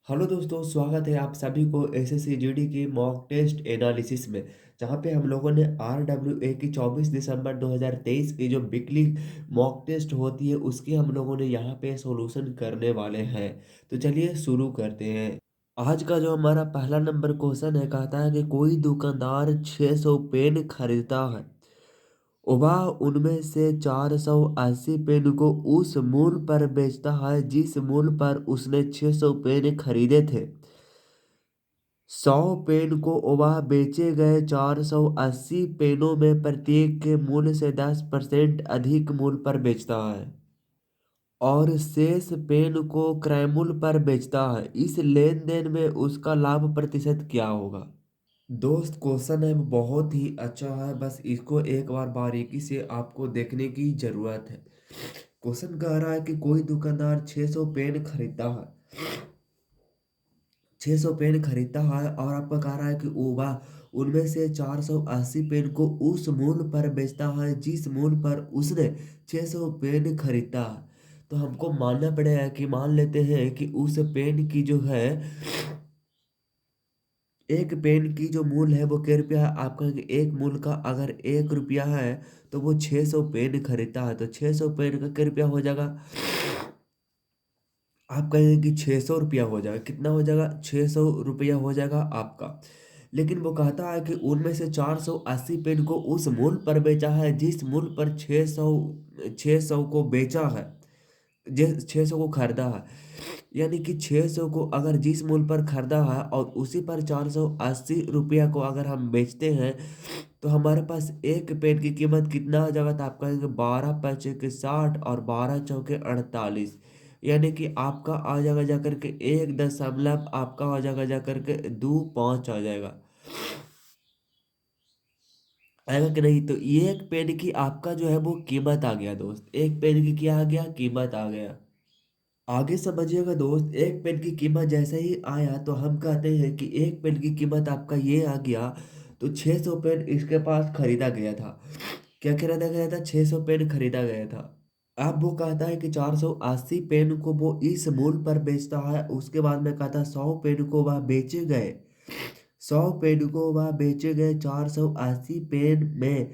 Hello दोस्तों, स्वागत है आप सभी को एसएससी जीडी की मॉक टेस्ट एनालिसिस में। जहां पे हम लोगों ने आरडब्ल्यूए की 24 दिसंबर 2023 की जो वीकली मॉक टेस्ट होती है उसकी हम लोगों ने यहां पे सॉल्यूशन करने वाले हैं। तो चलिए शुरू करते हैं। आज का जो हमारा पहला नंबर क्वेश्चन है, कहता है कि कोई दुकानदार 600 पेन खरीदता है। वह उनमें से 480 पेन को उस मूल्य पर बेचता है जिस मूल्य पर उसने 600 पेन खरीदे थे। 100 पेन को वह बेचे गए 480 पेनों में प्रत्येक के मूल्य से 10% अधिक मूल्य पर बेचता है और शेष पेन को क्रय मूल्य पर बेचता है। इस लेन देन में उसका लाभ प्रतिशत क्या होगा? दोस्त, क्वेश्चन है बहुत ही अच्छा है, बस इसको एक बार बारीकी से आपको देखने की जरूरत है। क्वेश्चन कह रहा है कि कोई दुकानदार 600 पेन खरीदता है। 600 पेन खरीदता है और आपका कह रहा है कि वह उनमें से 480 पेन को उस मूल्य पर बेचता है जिस मूल्य पर उसने 600 पेन खरीदा है। तो हमको मानना पड़ेगा कि मान लेते हैं कि उस पेन की जो है, एक पेन की जो मूल्य है वो क्या रुपया है। आप कहेंगे एक मूल्य का अगर 1 रुपया है तो वो 600 पेन खरीदता है, तो 600 पेन का क्या रुपया हो जाएगा? आप कहेंगे कि 600 रुपया हो जाएगा। कितना हो जाएगा? 600 रुपया हो जाएगा आपका। लेकिन वो कहता है कि उनमें से 480 पेन को उस मूल्य पर बेचा है जिस मूल्य पर 600 को बेचा है, जिस 600 को खरीदा है। यानी कि 600 को अगर जिस मूल्य पर खरीदा है और उसी पर 480 रुपया को अगर हम बेचते हैं तो हमारे पास एक पेन की कीमत कितना आ जाएगा? तो आप कहेंगे 12 5 के 60 और 12 4 के 48। यानी कि आपका आ जाएगा जाकर के 1 दशमलव आपका आ जाएगा जाकर के 25 आ जाएगा। आएगा कि नहीं? तो ये एक पेन की आपका जो है वो कीमत आ गया दोस्त। एक पेन की क्या आ गया? कीमत आ गया। आगे समझिएगा दोस्त, एक पेन की कीमत जैसे ही आया तो हम कहते हैं कि एक पेन की कीमत आपका ये आ गया। तो 600 पेन इसके पास खरीदा गया था। क्या खरीदा गया था? 600 पेन खरीदा गया था। अब वो कहता है कि 480 पेन को वो इस मूल्य पर बेचता है। उसके बाद में कहता है 100 पेन को वह बेचे गए। 480 पेन में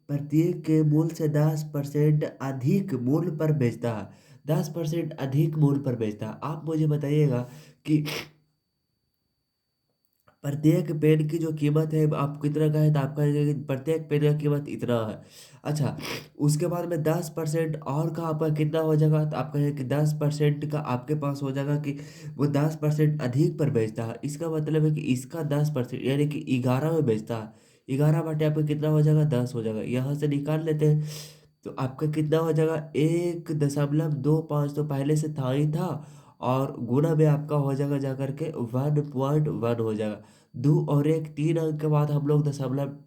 प्रत्येक के मूल्य से 10% अधिक मूल्य पर बेचता है। 10% अधिक मूल्य पर बेचता है। आप मुझे बताइएगा कि प्रत्येक पेन की जो कीमत है आप कितना का है? तो आप कहेंगे कि प्रत्येक पेन का कीमत इतना है। अच्छा, उसके बाद में 10% और का आपका कितना हो जाएगा? तो आप कहेंगे कि 10% का आपके पास हो जाएगा कि वो 10% अधिक पर बेचता है। इसका मतलब है कि इसका 10% यानी कि 11 में बेचता है। 11 बाटे आपका कितना हो जाएगा? 10 हो जाएगा। यहाँ से निकाल लेते हैं तो आपका कितना हो जाएगा? 1.25 तो पहले से था ही था और गुना में आपका हो जाएगा जाकर के 1.1 हो जाएगा। दो और एक 3 अंक के बाद हम लोग दशमलव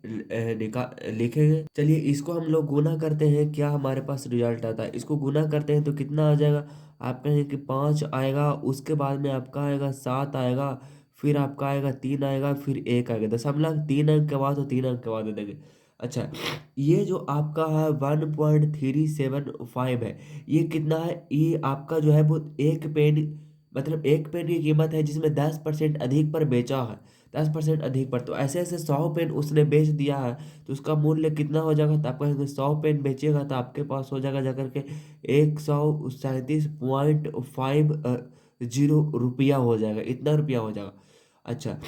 लिखेंगे। चलिए इसको हम लोग गुना करते हैं, क्या हमारे पास रिजल्ट आता है। इसको गुना करते हैं तो कितना आ जाएगा? आप कहेंगे कि 5 आएगा, उसके बाद में आपका आएगा 7 आएगा, फिर आपका आएगा 3 आएगा, फिर 1 आएगा। दशमलव 3 अंक के बाद तो 3 अंक के बाद दे देंगे। अच्छा, ये जो आपका है 1.375 है। ये कितना है? ये आपका जो है वो एक पेन, मतलब एक पेन की कीमत है जिसमें 10% अधिक पर बेचा है। 10% अधिक पर, तो ऐसे ऐसे 100 पेन उसने बेच दिया है। तो उसका मूल्य कितना हो जाएगा? तो आप कहेंगे 100 पेन बेचेगा तो आपके पास हो जाएगा जाकर के 137.50 रुपया हो जाएगा। इतना रुपया हो जाएगा। अच्छा,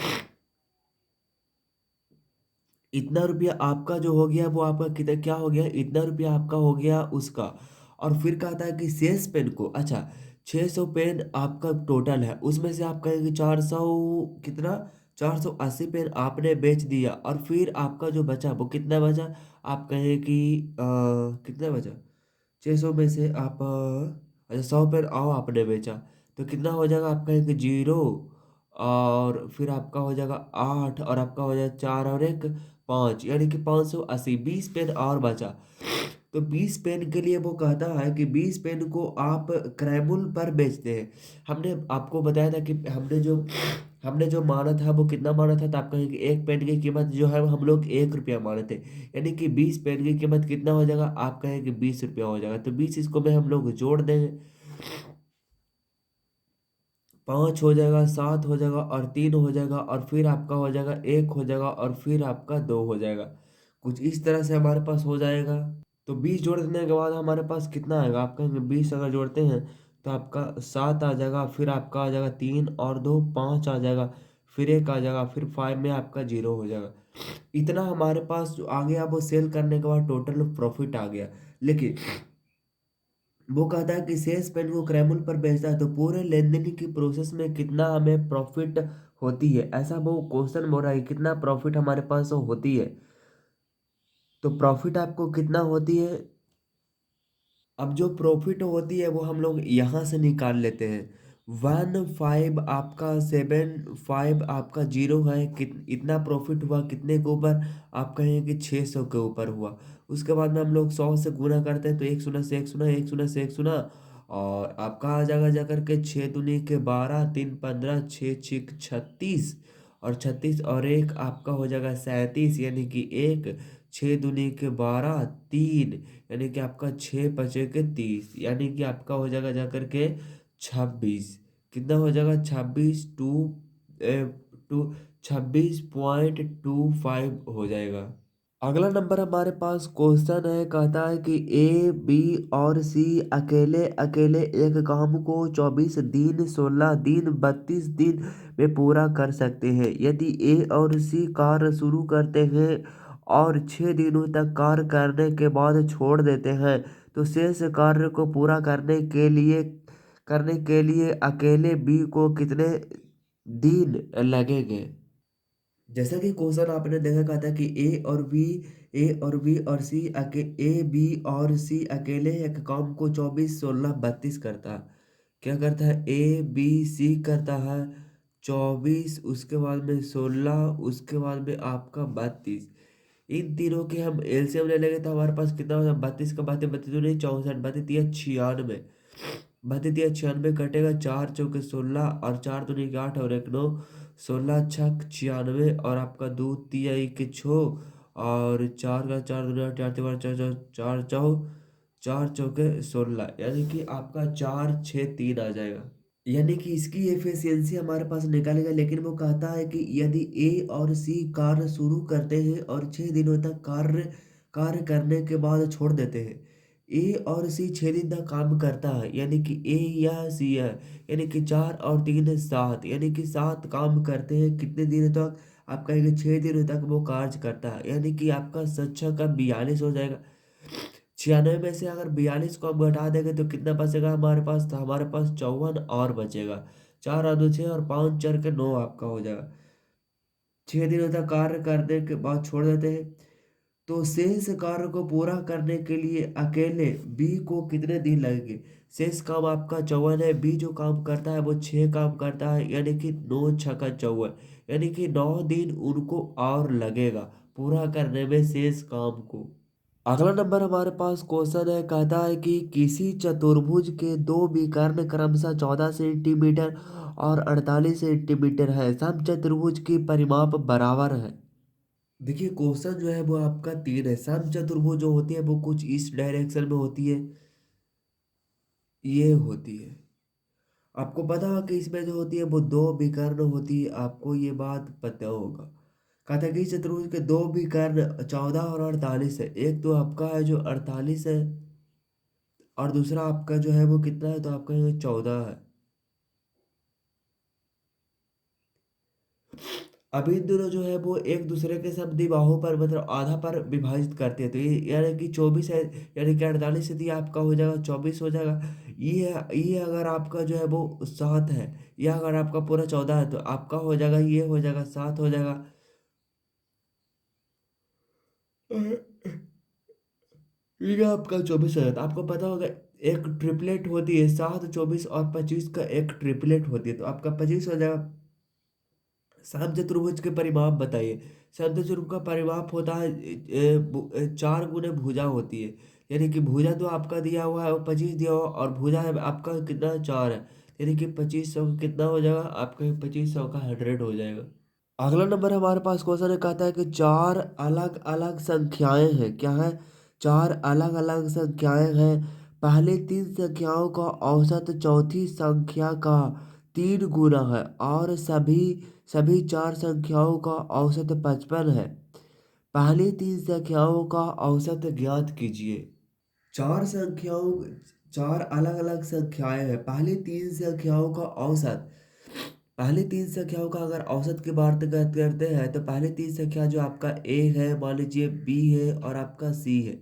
इतना रुपया आपका जो हो गया वो आपका कितना क्या हो गया? इतना रुपया आपका हो गया उसका। और फिर कहता है कि शेष पेन को, अच्छा 600 पेन आपका टोटल है, उसमें से आप कहेंगे 400 कितना, 480 पेन आपने बेच दिया और फिर आपका जो बचा वो कितना बचा? आप कहें कि कितना बचा? 600 में से आप अच्छा 100 पेन और आपने बेचा तो कितना हो जाएगा? आप कहेंगे 0 और फिर आपका हो जाएगा 8 और आपका हो जाएगा 4 और एक 5, यानी कि 580। 20 पेन और बचा। तो 20 पेन के लिए वो कहता है कि 20 पेन को आप क्रैमुल पर बेचते हैं। हमने आपको बताया था कि हमने जो माना था वो कितना माना था? तो आप कहेंगे एक पेन की कीमत जो है हम लोग 1 रुपया माने थे। यानी कि 20 पेन की कीमत कितना हो जाएगा? आप कहेंगे 20 रुपया हो जाएगा। तो 20 इसको में हम लोग जोड़ देंगे। 5 हो जाएगा, 7 हो जाएगा और 3 हो जाएगा और फिर आपका हो जाएगा 1 हो जाएगा और फिर आपका 2 हो जाएगा। कुछ इस तरह से हमारे पास हो जाएगा। तो 20 जोड़ देने के बाद हमारे पास कितना आएगा? आप कहेंगे 20 अगर जोड़ते हैं तो आपका 7 आ जाएगा, फिर आपका आ जाएगा 3 और 2 5 आ जाएगा, फिर 1 आ जाएगा, फिर 5 में आपका 0 हो जाएगा। इतना हमारे पास जो आ गया वो सेल करने के बाद टोटल प्रॉफिट आ गया। लेकिन वो कहता है कि शेष पेन को क्रैमुल पर बेचता है तो पूरे लेन देन की प्रोसेस में कितना हमें प्रॉफिट होती है, ऐसा वो क्वेश्चन बोल रहा है कि कितना प्रॉफिट हमारे पास होती है। तो प्रॉफिट आपको कितना होती है? अब जो प्रॉफिट होती है वो हम लोग यहाँ से निकाल लेते हैं। 15 आपका 75 आपका 0 है, इतना प्रॉफिट हुआ कितने के ऊपर? आप कहेंगे कि 600 के ऊपर हुआ। उसके बाद में हम लोग 100 से गुना करते हैं तो एक शून्य से एक शून्य, एक शून्य से एक शून्य, और आपका आ जाएगा जाकर के 6 दूनी के 12, 3 15, 6 6 36, और 36 और एक आपका हो जाएगा 37, यानी कि एक, 6 दूनी के 12, 3, यानी कि आपका 6 5 के 30, यानी कि आपका हो जाएगा जाकर के 26। कितना हो जाएगा? 26 टू 26.25 हो जाएगा। अगला नंबर हमारे पास क्वेश्चन है, कहता है कि ए बी और सी अकेले अकेले एक काम को 24 दिन, 16 दिन, 32 दिन में पूरा कर सकते हैं। यदि ए और सी कार्य शुरू करते हैं और 6 दिनों तक कार्य करने के बाद छोड़ देते हैं तो शेष कार्य को पूरा करने के लिए अकेले बी को कितने दिन लगेंगे? जैसा कि क्वेश्चन आपने देखा, कहा था कि ए बी और सी अकेले एक काम को 24 16 32 करता है। क्या करता है? ए बी सी करता है 24, उसके बाद में 16, उसके बाद में आपका 32। इन तीनों के हम एलसीएम ले लेंगे तो हमारे पास कितना होगा? 32 का 32, 32 तो नहीं, 64, 32 या 96, 32 या 96 कटेगा, 4 चौके 16 और 4 दूनी के 8 और 1 9, 16 6 96, और आपका 2 तिहाई के 6 और 4 का 4 दूनी 8, 4 चौके 16, यानी कि आपका 4 6 3 आ जाएगा। यानी कि इसकी एफिशिएंसी हमारे पास निकालेगा। लेकिन वो कहता है कि यदि ए और सी कार्य शुरू करते हैं और 6 दिनों तक कार्य कार्य करने के बाद छोड़ देते हैं। ए और सी 6 दिन तक काम करता है, यानी कि ए या सी है, यानी कि 4 और 3 7, यानी कि 7 काम करते हैं कितने दिनों तक? आप कहेंगे 6 दिनों तक वो कार्य करता है, यानी कि आपका 7 6 का 42 हो जाएगा। 96 में से अगर 42 को हम घटा देंगे तो कितना बचेगा हमारे पास? तो हमारे पास 54 और बचेगा। 4 और 2 6 और 5 4 के 9 आपका हो जाएगा। 6 दिनों तक कार्य करने के बाद छोड़ देते हैं तो शेष कार्य को पूरा करने के लिए अकेले बी को कितने दिन लगेंगे? शेष काम आपका 54 है, बी जो काम करता है वो 6 काम करता है, यानी कि 9 6 का 54, यानी कि 9 दिन उनको और लगेगा पूरा करने में शेष काम को। अगला नंबर हमारे पास क्वेश्चन है, कहता है कि किसी चतुर्भुज के दो विकर्ण क्रमशः 14 सेंटीमीटर और 48 सेंटीमीटर है, समचतुर्भुज की परिमाप बराबर है। देखिए क्वेश्चन जो है वो आपका 3 है। समचतुर्भुज जो होती है वो कुछ इस डायरेक्शन में होती है, ये होती है। आपको पता होगा कि इसमें जो होती है वो दो विकर्ण होती है, आपको ये बात पता होगा। कहता है कि चतुर्भुज के दो विकर्ण 14 और 48 है। एक तो आपका है जो 48 है और दूसरा आपका जो है वो कितना है? तो आपका ये 14 है। अब इन दोनों जो है वो एक दूसरे के समद्विबाहु पर मतलब आधा पर विभाजित करते हैं, तो ये यानी कि 24 है, यानी कि 48 से दिया आपका हो जाएगा 24 हो जाएगा। ये अगर आपका जो है वो 7 है, या अगर आपका पूरा 14 है तो आपका हो जाएगा, ये हो जाएगा 7 हो जाएगा। ये आपका 24 हो जाता है। आपको पता होगा एक ट्रिपलेट होती है, 7 24 और 25 का एक ट्रिपलेट होती है, तो आपका 25 हो जाएगा। समचतुर्भुज के परिमाप बताइए। समचतुर्भुज का परिमाप होता है 4 गुने भुजा होती है, यानी कि भुजा तो आपका दिया हुआ है वो 25 दिया हुआ, और भुजा है आपका कितना? 4 है, यानी कि 2500 का कितना हो जाएगा? आपका 2500 का 100 हो जाएगा। अगला नंबर हमारे पास क्वेश्चन है, कहता है कि चार अलग अलग संख्याएं हैं। क्या है? चार अलग अलग संख्याएं हैं। पहले तीन संख्याओं का औसत चौथी संख्या का 3 गुना है और सभी सभी चार संख्याओं का औसत 55 है। पहली तीन संख्याओं का औसत ज्ञात कीजिए। चार संख्याओं चार अलग अलग संख्याएं हैं। पहली तीन संख्याओं का अगर औसत की बात करते हैं तो पहली तीन संख्या जो आपका ए है, मान लीजिए बी है और आपका सी है।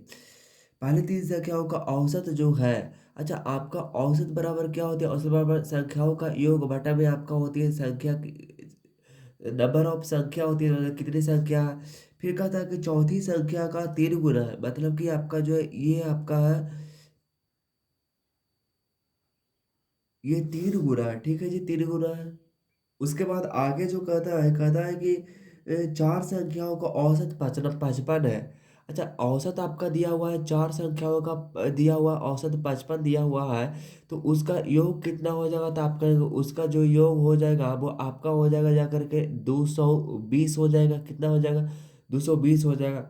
पहली तीन संख्याओं का औसत जो है, अच्छा आपका औसत बराबर क्या होती है? औसत बराबर संख्याओं का योग बटा में आपका होती है संख्या की नंबर ऑफ संख्या होती है, मतलब कितनी संख्या। फिर कहता है कि चौथी संख्या का 3 गुना है, मतलब कि आपका जो है ये आपका है, ये 3 गुना है। ठीक है जी, 3 गुना है। उसके बाद आगे जो कहता है कि चार संख्याओं का औसत 55 है। अच्छा औसत आपका दिया हुआ है, चार संख्याओं का दिया हुआ औसत 55 दिया हुआ है, तो उसका योग कितना हो जाएगा? तो आप कहेंगे उसका जो योग हो जाएगा वो आपका हो जाएगा जा करके 220 हो जाएगा। कितना हो जाएगा? 220 हो जाएगा।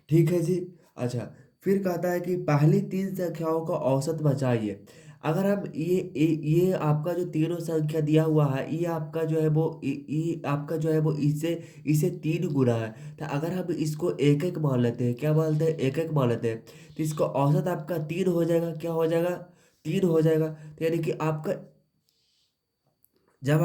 ठीक है जी। अच्छा फिर कहता है कि पहली तीन संख्याओं का औसत बचाइए। अगर हम ये आपका जो तीनों संख्या दिया हुआ है, ये आपका जो है वो ये आपका जो है वो इससे इसे 3 गुना है। तो अगर हम इसको एक एक मान लेते हैं, क्या मानते हैं? एक एक मान लेते हैं, तो इसका औसत आपका 3 हो जाएगा। क्या हो जाएगा? 3 हो जाएगा। तो यानी कि आपका जब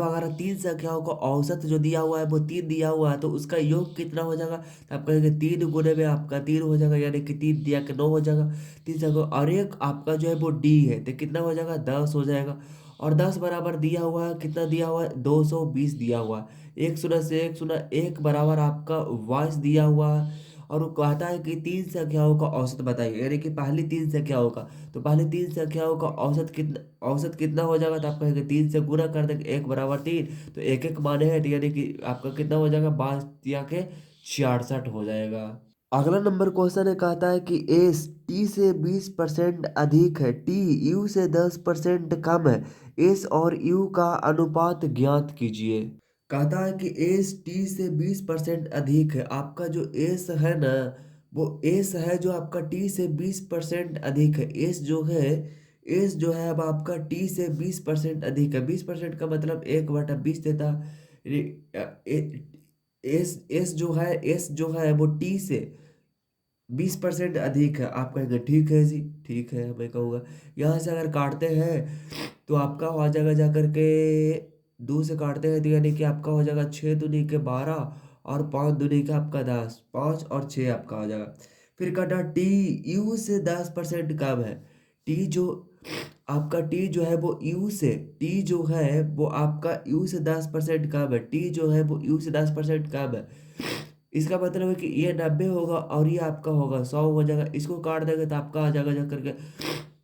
अगर तीन संख्याओं का औसत जो दिया हुआ है वो 3 दिया हुआ है, तो उसका योग कितना हो जाएगा? तो आप कहेंगे 3 गुने में आपका 3 हो जाएगा, यानी कि 3 दिया के 9 हो जाएगा। तीन संख्या और एक आपका जो है वो डी है, तो कितना हो जाएगा? 10 हो जाएगा। और 10 बराबर दिया हुआ है, कितना दिया हुआ है? 220 दिया हुआ है। एक शून्य से एक शून्य एक बराबर आपका 22 दिया हुआ है। और वो कहता है कि तीन संख्याओं का औसत बताइए, यानी कि पहली तीन संख्याओं का। तो पहले तीन संख्याओं का औसत कितना हो जाएगा? तो आप कहेंगे 3 से गुना कर देंगे, एक बराबर 3, तो एक एक माने हैं, तो यानी कि आपका कितना हो जाएगा? 22 या के 66 हो जाएगा। अगला नंबर क्वेश्चन है, कहता है कि एस टी से 20% अधिक है, टी यू से 10% कम है, एस और यू का अनुपात ज्ञात कीजिए। कहता है कि एस टी से 20% अधिक है। आपका जो एस है ना, वो एस है जो आपका टी से 20% अधिक है। एस जो है अब आपका टी से 20% अधिक है। 20% का मतलब 1/20 देता। एस जो है वो टी से 20% अधिक है। आप कहेंगे ठीक है जी, ठीक है, मैं कहूँगा यहाँ से अगर काटते हैं तो आपका हो जाएगा जा करके 2 से काटते हैं तो यानी कि आपका हो जाएगा 6 दूनी के 12 और 5 दूनी का आपका 10, 5 और 6 आपका हो जाएगा। फिर काटा टी यू से 10% कम है। टी जो आपका टी जो है वो यू से टी जो है वो आपका यू से 10% कम है। टी जो है वो यू से 10% कम है। इसका मतलब है कि ये 90 होगा और ये आपका होगा 100 हो जाएगा। इसको काट देंगे तो आपका आ जाएगा जा करके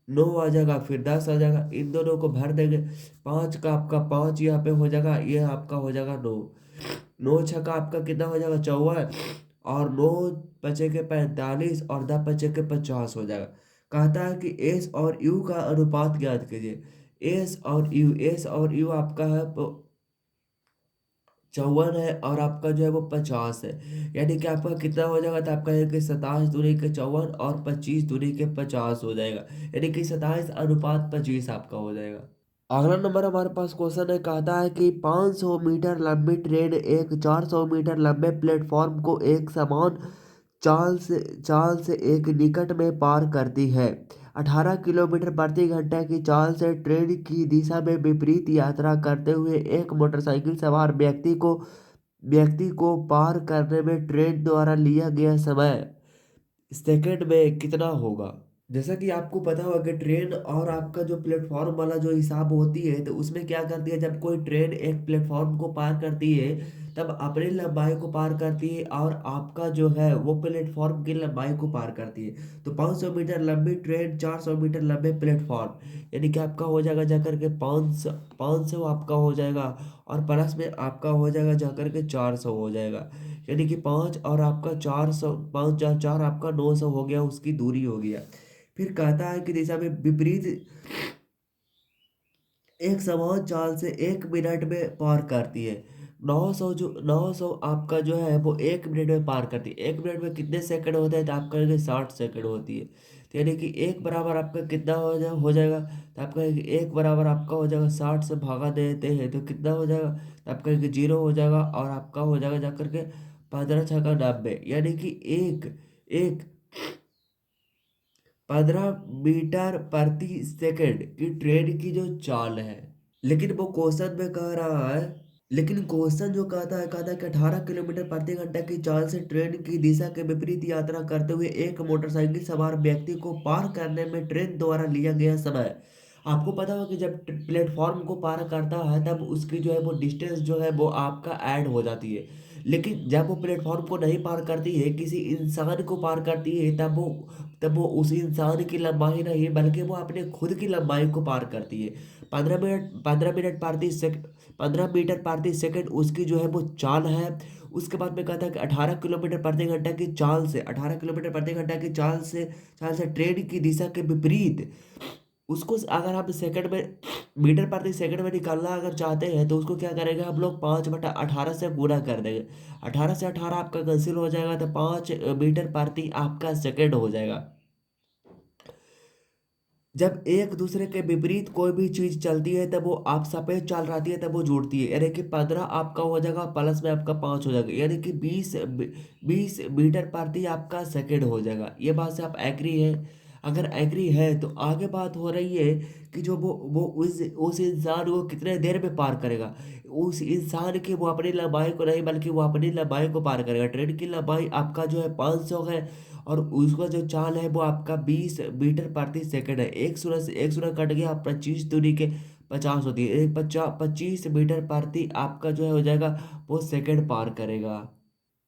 9 आ जाएगा, फिर 10 आ जाएगा। इन दोनों को भर देंगे, 5 का आपका 5 यहाँ पे हो जाएगा, ये आपका हो जाएगा 9। 9 छः का आपका कितना हो जाएगा? 54। और 9 बचे के 45 और 10 बचे के 50 हो जाएगा। कहता है कि एस और यू का अनुपात ज्ञात कीजिए। एस और यू आपका है 54 है और आपका जो है वो 50 है। यानी कि आपका कितना हो जाएगा? तो आपका है कि 27 दूनी के 54 और 25 दूनी के 50 हो जाएगा, यानी कि 27:25 आपका हो जाएगा। अगला नंबर हमारे पास क्वेश्चन है, कहता है कि 500 मीटर लंबी ट्रेन एक 400 मीटर लंबे प्लेटफॉर्म को एक समान चाल से एक निकट में पार करती है। 18 किलोमीटर प्रति घंटा की चाल से ट्रेन की दिशा में विपरीत यात्रा करते हुए एक मोटरसाइकिल सवार व्यक्ति को पार करने में ट्रेन द्वारा लिया गया समय सेकंड में कितना होगा? जैसा कि आपको पता होगा कि ट्रेन और आपका जो प्लेटफॉर्म वाला जो हिसाब होती है, तो उसमें क्या करती है, जब कोई ट्रेन एक प्लेटफॉर्म को पार करती है तब अपनी लंबाई को पार करती है और आपका जो है वो प्लेटफॉर्म की लंबाई को पार करती है। तो 500 मीटर लंबी ट्रेन 400 मीटर लंबे प्लेटफॉर्म, यानी कि आपका हो जाएगा जाकर के 500 आपका हो जाएगा और प्लस में आपका हो जाएगा जाकर के 400 हो जाएगा। यानी कि 5 और आपका 400, 5 4 4 आपका 900 हो गया, उसकी दूरी हो गया। फिर कहता है कि दिशा में विपरीत एक समान चाल से 1 मिनट में पार करती है। 900 आपका जो है वो 1 मिनट में पार करती है। 1 मिनट में कितने सेकंड होते हैं? तो आप कहेंगे 60 सेकंड होती है। तो यानी कि एक बराबर आपका कितना हो जाएगा, तो आपका एक बराबर आपका हो जाएगा 60 से भागा देते हैं तो कितना हो जाएगा, तो आपका एक जीरो हो जाएगा और आपका हो जाएगा जा करके 15×6 = 90, यानी कि एक एक 15 मीटर प्रति सेकंड की ट्रेन की जो चाल है। लेकिन वो क्वेश्चन में कह रहा है, लेकिन क्वेश्चन जो कहता है कि 18 किलोमीटर प्रति घंटा की चाल से ट्रेन की दिशा के विपरीत यात्रा करते हुए एक मोटरसाइकिल सवार व्यक्ति को पार करने में ट्रेन द्वारा लिया गया समय। आपको पता होगा कि जब प्लेटफॉर्म को पार करता है तब उसकी जो है वो डिस्टेंस जो है वो आपका ऐड हो जाती है। लेकिन जब वो प्लेटफॉर्म को नहीं पार करती है, किसी इंसान को पार करती है, तब वो उस इंसान की लंबाई नहीं बल्कि वो अपने खुद की लंबाई को पार करती है। 15 मिनट प्रति सेकंड, 15 मीटर प्रति सेकंड उसकी जो है वो चाल है। उसके बाद में कहता है कि 18 किलोमीटर प्रति घंटा की चाल से, 18 किलोमीटर प्रति घंटा की चाल से ट्रेन की दिशा के विपरीत उसको अगर हम सेकंड में, मीटर प्रति सेकंड में निकालना अगर चाहते हैं तो उसको क्या करेंगे हम लोग, 5/18 से गुणा कर देंगे। 18 से 18 आपका कैंसिल हो जाएगा तो 5 मीटर प्रति आपका सेकंड हो जाएगा। जब एक दूसरे के विपरीत कोई भी चीज चलती है तब वो आप सापेक्ष चाल रहती है तब वो जुड़ती है, यानी कि 15 आपका हो जाएगा प्लस में आपका 5 हो जाएगा, यानी कि 20 मीटर प्रति आपका सेकंड हो जाएगा। ये बात से आप एग्री है? अगर एग्री है तो आगे बात हो रही है कि जो वो उस इंसान को कितने देर में पार करेगा। उस इंसान की वो अपनी लंबाई को नहीं बल्कि वो अपनी लंबाई को पार करेगा। ट्रेन की लंबाई आपका जो है 500 है और उसका जो चाल है वो आपका 20 मीटर प्रति सेकंड है। एक शून्य कट गया, 25 दूनी के 50 होती है, 25 मीटर प्रति आपका जो है हो जाएगा वो सेकंड पार करेगा।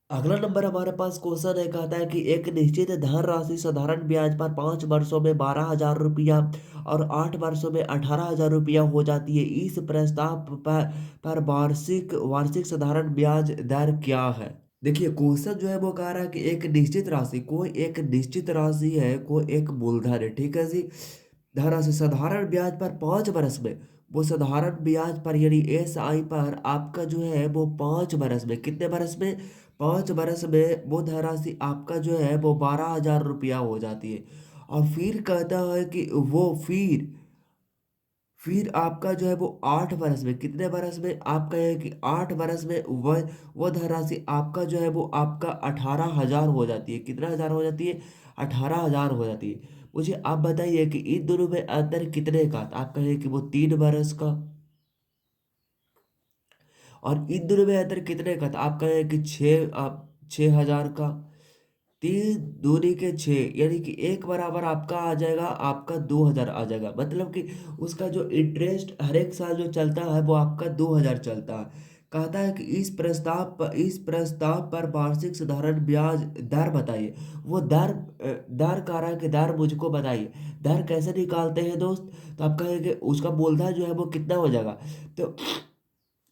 अगला नंबर हमारे पास क्वेश्चन है, कहता है कि एक निश्चित धनराशि साधारण ब्याज पर 5 वर्षों में 12,000 रुपया और 8 वर्षों में 18,000 रुपया हो जाती है। इस प्रस्ताव पर वार्षिक वार्षिक साधारण ब्याज दर क्या है? देखिए क्वेश्चन जो है वो कह रहा है कि एक निश्चित राशि, कोई एक निश्चित राशि है, कोई एक मूलधन है, ठीक है जी। धनराशि साधारण ब्याज पर 5 बरस में, वो साधारण ब्याज पर यानी SI पर आपका जो है वो 5 बरस में, कितने बरस में, 5 बरस में वो धनराशि आपका जो है वो 12,000 रुपया हो जाती है। और फिर कहता है कि वो फिर आपका जो है वो 8 बरस में, कितने बरस में, आपका है कि 8 बरस में वह धनराशि आपका जो है वो आपका 18,000 हो जाती है। कितना हजार हो जाती है, 18,000 हो जाती है। मुझे आप बताइए कि इन दोनों में अंतर कितने का, तो आप कहें कि वो 3 बरस का। और इन दोनों में अंतर कितने का, तो आप कहें कि 6,000 का। 3 दूनी के 6 यानी कि एक बराबर आपका आ जाएगा, आपका 2,000 आ जाएगा। मतलब कि उसका जो इंटरेस्ट हर एक साल जो चलता है वो आपका 2,000 चलता है। कहता है कि इस प्रस्ताव पर वार्षिक साधारण ब्याज दर बताइए। वो दर कह रहा है कि दर मुझको बताइए। दर कैसे निकालते हैं दोस्त, तो आप कहेंगे उसका मूलधन जो है वो कितना हो जाएगा। तो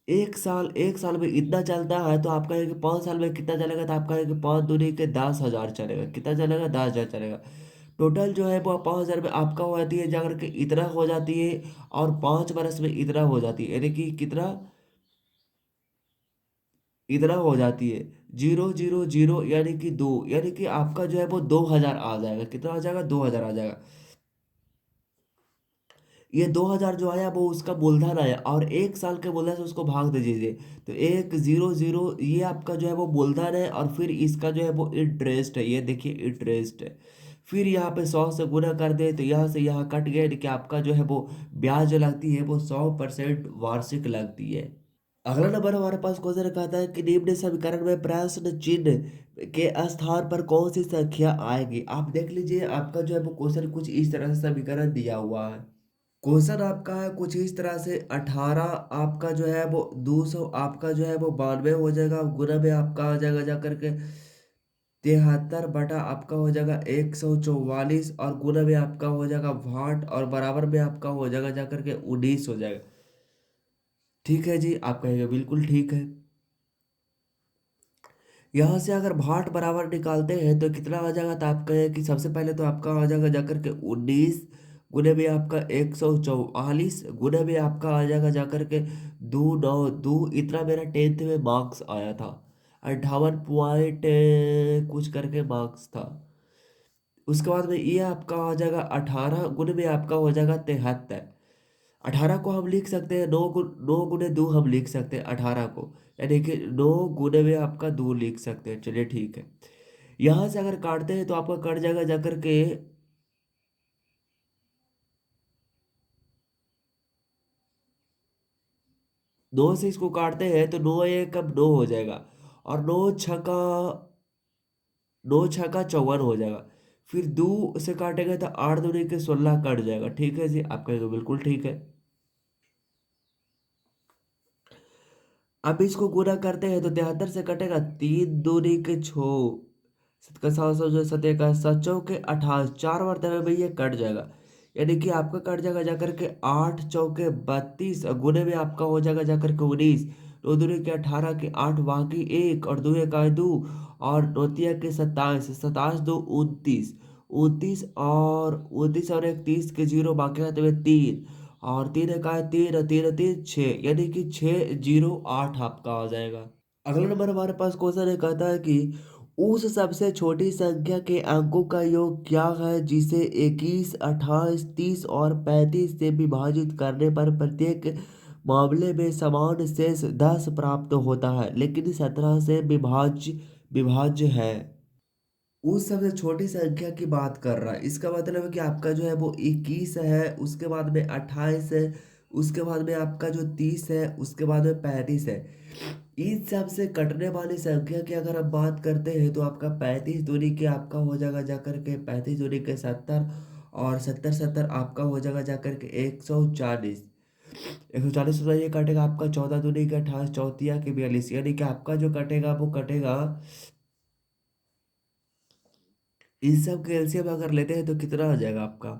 एक साल में इतना चलता है तो आप कहेंगे 5 साल में कितना चलेगा, तो आप कहेंगे 5 दूनी के 10,000 चलेगा। कितना चलेगा, 10,000 चलेगा। टोटल जो है वो 5,000 में आपका हो जाती है जाकर के इतना हो जाती है, और 5 बरस में इतना हो जाती है, यानी कि कितना, इतना हो जाती है। 0, 0, 0 यानी कि 2, यानी कि आपका जो है वो 2,000 आ जाएगा। कितना आ जाएगा, 2,000 आ जाएगा। ये 2,000 जो आया वो उसका मूलधन आया, और एक साल के मूलधन से उसको भाग दे दीजिए तो 1, 0, 0 ये आपका जो है वो मूलधन है, और फिर इसका जो है वो इंटरेस्ट है, ये देखिए इंटरेस्ट है। फिर यहाँ पे 100 से गुना कर दे तो यहाँ से यहाँ कट गया, यानी कि आपका जो है वो ब्याज जो लगती है वो 100% वार्षिक लगती है। अगला नंबर हमारे पास क्वेश्चन कहता है कि निम्न समीकरण में प्रश्न चिन्ह के स्थान पर कौन सी संख्या आएगी। आप देख लीजिए आपका जो है वो क्वेश्चन कुछ इस तरह से समीकरण दिया हुआ है। क्वेश्चन आपका है कुछ इस तरह से, 18 आपका जो है वो 200 आपका जो है वो 92 हो जाएगा, गुना में आपका आ जाएगा जा करके 73 बटा आपका हो जाएगा 144, और गुना में आपका हो जाएगा 60, और बराबर में आपका हो जाएगा जा करके 19 हो जाएगा। ठीक है जी, आप कहेंगे बिल्कुल ठीक है। यहाँ से अगर भाट बराबर निकालते हैं तो कितना आ जाएगा, तो आप कहें कि सबसे पहले तो आपका आ जाएगा जाकर के 19, गुने में आपका 144, गुने में आपका आ जाएगा जाकर के 292। इतना मेरा 10th में मार्क्स आया था, 58 पॉइंट कुछ करके मार्क्स था। उसके बाद में ये आपका हो जाएगा 18 गुने में आपका हो जाएगा 73। 18 को हम लिख सकते हैं 9 गुने 2 हम लिख सकते हैं 18 को, यानी कि 9 गुने में आपका 2 लिख सकते हैं। चलिए ठीक है। यहाँ से अगर काटते हैं तो आपका कट जाएगा जाकर के 9 से इसको काटते हैं तो 9 1 अब 9 हो जाएगा, और 9 6 का 54 हो जाएगा। फिर 2 से काटेंगे तो 8 दूनी के 16 कट जाएगा। ठीक है जी, आपका तो बिल्कुल ठीक है। अब इसको गुना करते हैं तो 73 से कटेगा 3 दूनी के 6, सत का 700 जो सत्य का 7 चौके 28, 4 बार में ये कट जाएगा, यानी कि आपका कट जाएगा जाकर के 8 चौके 32, और गुने में आपका हो जाएगा जाकर के 19। 9 दूनी के 18 के 8 बाकी 1 और 2 1 2, और 9 तिया के 27, 27 2 29, 29 और 1 30 और 3 और 3 1 3 और 3 3 6, यानी कि 608 आपका आ जाएगा। अगला नंबर हमारे पास क्वेश्चन है, कहता है कि उस सबसे छोटी संख्या के अंकों का योग क्या है जिसे 21 28 30 और 35 से विभाजित करने पर प्रत्येक मामले में समान शेष 10 प्राप्त होता है, लेकिन 17 से विभाज्य है। उस सबसे छोटी संख्या की बात कर रहा है, इसका मतलब है कि आपका जो है वो 21 है, उसके बाद में 28 है, उसके बाद में आपका जो 30 है, उसके बाद में 35 है। इन सब से कटने वाली संख्या की अगर हम बात करते हैं तो आपका 35 दूनी के आपका हो जाएगा जाकर के 35 दूनी के 70, और 70 70 आपका हो जाएगा जाकर के 140। 140 ये कटेगा आपका 14 दूनी के 28, चौथिया के 42, यानी कि आपका जो कटेगा वो कटेगा। इस सब के एलसीएम अगर लेते हैं तो कितना आ जाएगा आपका।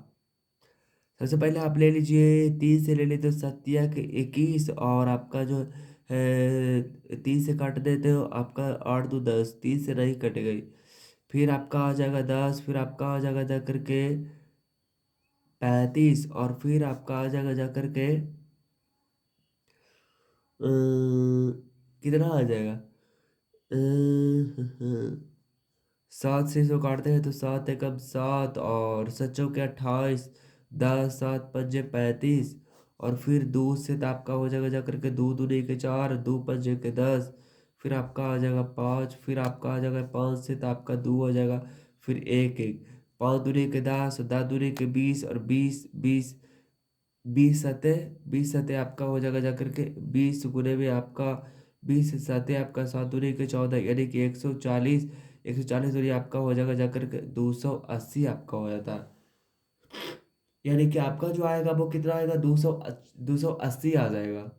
सबसे पहले आप ले लीजिए 3 से ले लेते हो सत्या के 21, और आपका जो है 3 से काट देते हो आपका 8 2 10, 3 से नहीं कटेगा। फिर आपका आ जाएगा 10, फिर आपका आ जाएगा जा करके 35, और फिर आपका आ जाएगा जा करके कितना आ जाएगा, 7 से 100 काटते हैं तो 7 1 7, और 7 चौके 28, 10 7 5 35, और फिर 2 से तो आपका हो जाएगा जा करके 2 दूनी के 4, 2 5 के 10, फिर आपका आ जाएगा 5, फिर आपका आ जाएगा 5 से तो आपका 2 हो जाएगा, फिर 1 1, 5 दूनी के 10, 10 दूनी के 20, और 20 सतह आपका हो जाएगा जा करके 20 गुने में आपका 20 सतह आपका 7 दूनी के 14, यानी कि 140। 140 दूनी आपका हो जाएगा जा करके 280 आपका हो जाता है, यानी कि आपका जो आएगा वो कितना आएगा, 280 आ जाएगा।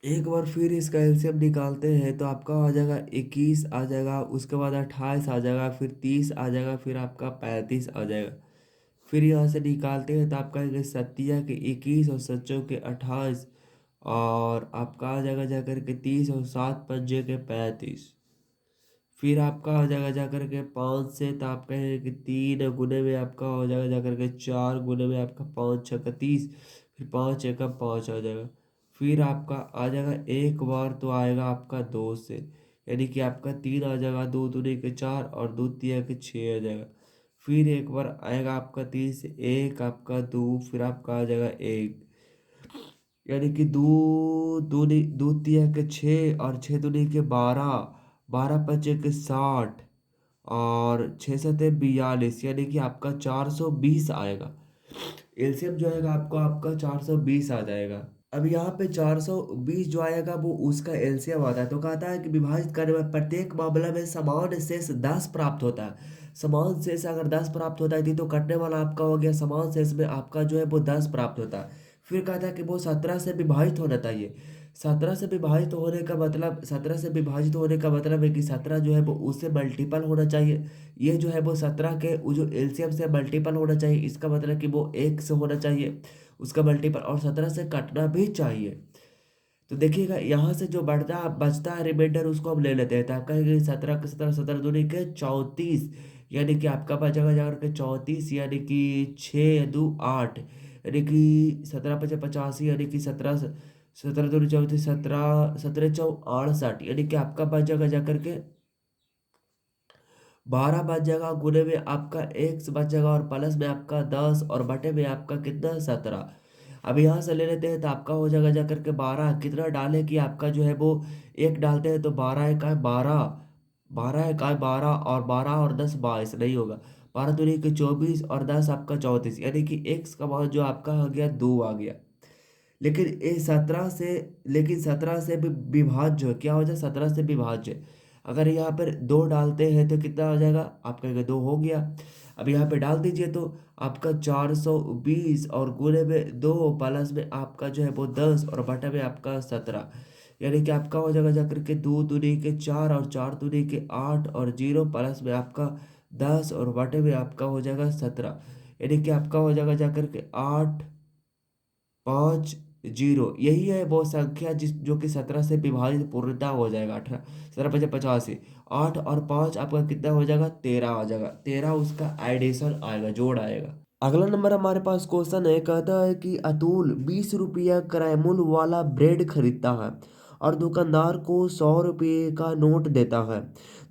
एक बार फिर इसका एलसीएम निकालते हैं तो आपका आ जाएगा 21 आ जाएगा, उसके बाद 28 आ जाएगा, फिर 30 आ जाएगा, फिर आपका 35 आ जाएगा। फिर यहाँ से निकालते हैं तो आपका आएगा सत्तिया के 21 और सच्चों के 28, और आपका आ जाएगा जाकर के 30 और 7 5 के 35। फिर आपका आ जाएगा जाकर के 5 से तो आप कहेंगे कि 3 गुने में आपका हो जाएगा जाकर के 4 गुने में आपका 5 6 का 30, फिर 5 1 का 5 आ जाएगा। फिर आपका आ जाएगा एक बार तो आएगा आपका 2 से, यानी कि आपका 3 आ जाएगा, 2 दूनी के 4 और 2 तिया के 6 आ जाएगा। फिर एक बार आएगा आपका 30, 1 आपका 2, फिर आपका आ जाएगा 1, यानी कि 2 तिया के 6 और 6 दूनी के 12, 12 5 के 60, और 6 7 42, यानी कि आपका 420 आएगा। एलसीएम जो आएगा आपको आपका 420 आ जाएगा। अब यहाँ पे 420 जो आएगा वो उसका एलसीएम आता है, तो कहता है कि विभाजित करने में प्रत्येक मामला में समान शेष 10 प्राप्त होता है। समान शेष अगर 10 प्राप्त होता है तो कटने वाला आपका हो गया, समान शेष में आपका जो है वो 10 प्राप्त होता है। फिर कहता है कि वो 17 से विभाजित होना चाहिए। 17 से विभाजित होने का मतलब है कि 17 जो है वो उससे मल्टीपल होना चाहिए। ये जो है वो 17 के वो जो एलसीएम से मल्टीपल होना चाहिए, इसका मतलब कि वो 1 से होना चाहिए उसका मल्टीपल, और 17 से कटना भी चाहिए। तो देखिएगा यहाँ से जो बढ़ता बचता है रिमाइंडर उसको हम ले लेते हैं, तो आपका है 17 के 17, 17 दूनी के 34, यानी कि आपका बचेगा जाकर के 34, यानी कि 6 2 8, यानी कि 17 5 85, यानी कि 17 17 दूनी 34, 17 17 4 68, यानी कि आपका बच जाएगा जाकर के 12 बचेगा, गुणे में आपका x बचेगा और प्लस में आपका 10 और बटे में आपका कितना 17। अब यहाँ से ले लेते हैं तो आपका हो जाएगा जा करके 12, कितना डाले कि आपका जो है वो एक डालते हैं तो 12 एक आए 12, 12 एक आए 12 और 12 और 10 22 नहीं होगा। 12 दूनी के 24 और 10 आपका 34, यानी कि x का मान जो आपका आ गया 2 आ गया। लेकिन ये 17 से, लेकिन 17 से भी विभाज्य क्या हो जाए, 17 से विभाज्य। अगर यहाँ पर 2 डालते हैं तो कितना हो जाएगा, आप कहेंगे 2 हो गया। अब यहाँ पे डाल दीजिए तो आपका 420 और गुणे में 2 प्लस में आपका जो है वो 10 और बटा में आपका 17, यानी कि आपका हो जाएगा जाकर के 2 दूनी के 4 और 4 दूनी के 8 और 0 प्लस में आपका 10 और बटे में आपका हो जाएगा 17, यानी कि आपका हो जाएगा जाकर के 8 5 0। यही है वो संख्या जिस जो कि 17 से विभाजित पूर्णतः हो जाएगा। 18, 17 × 5 = 85। 8 और 5 आपका कितना हो जाएगा, 13 आ जाएगा। 13 उसका एडिशन आएगा, जोड़ आएगा। अगला नंबर हमारे पास क्वेश्चन है, कहता है कि अतुल 20 रुपया क्रय मूल्य वाला ब्रेड खरीदता है और दुकानदार को 100 रुपये का नोट देता है।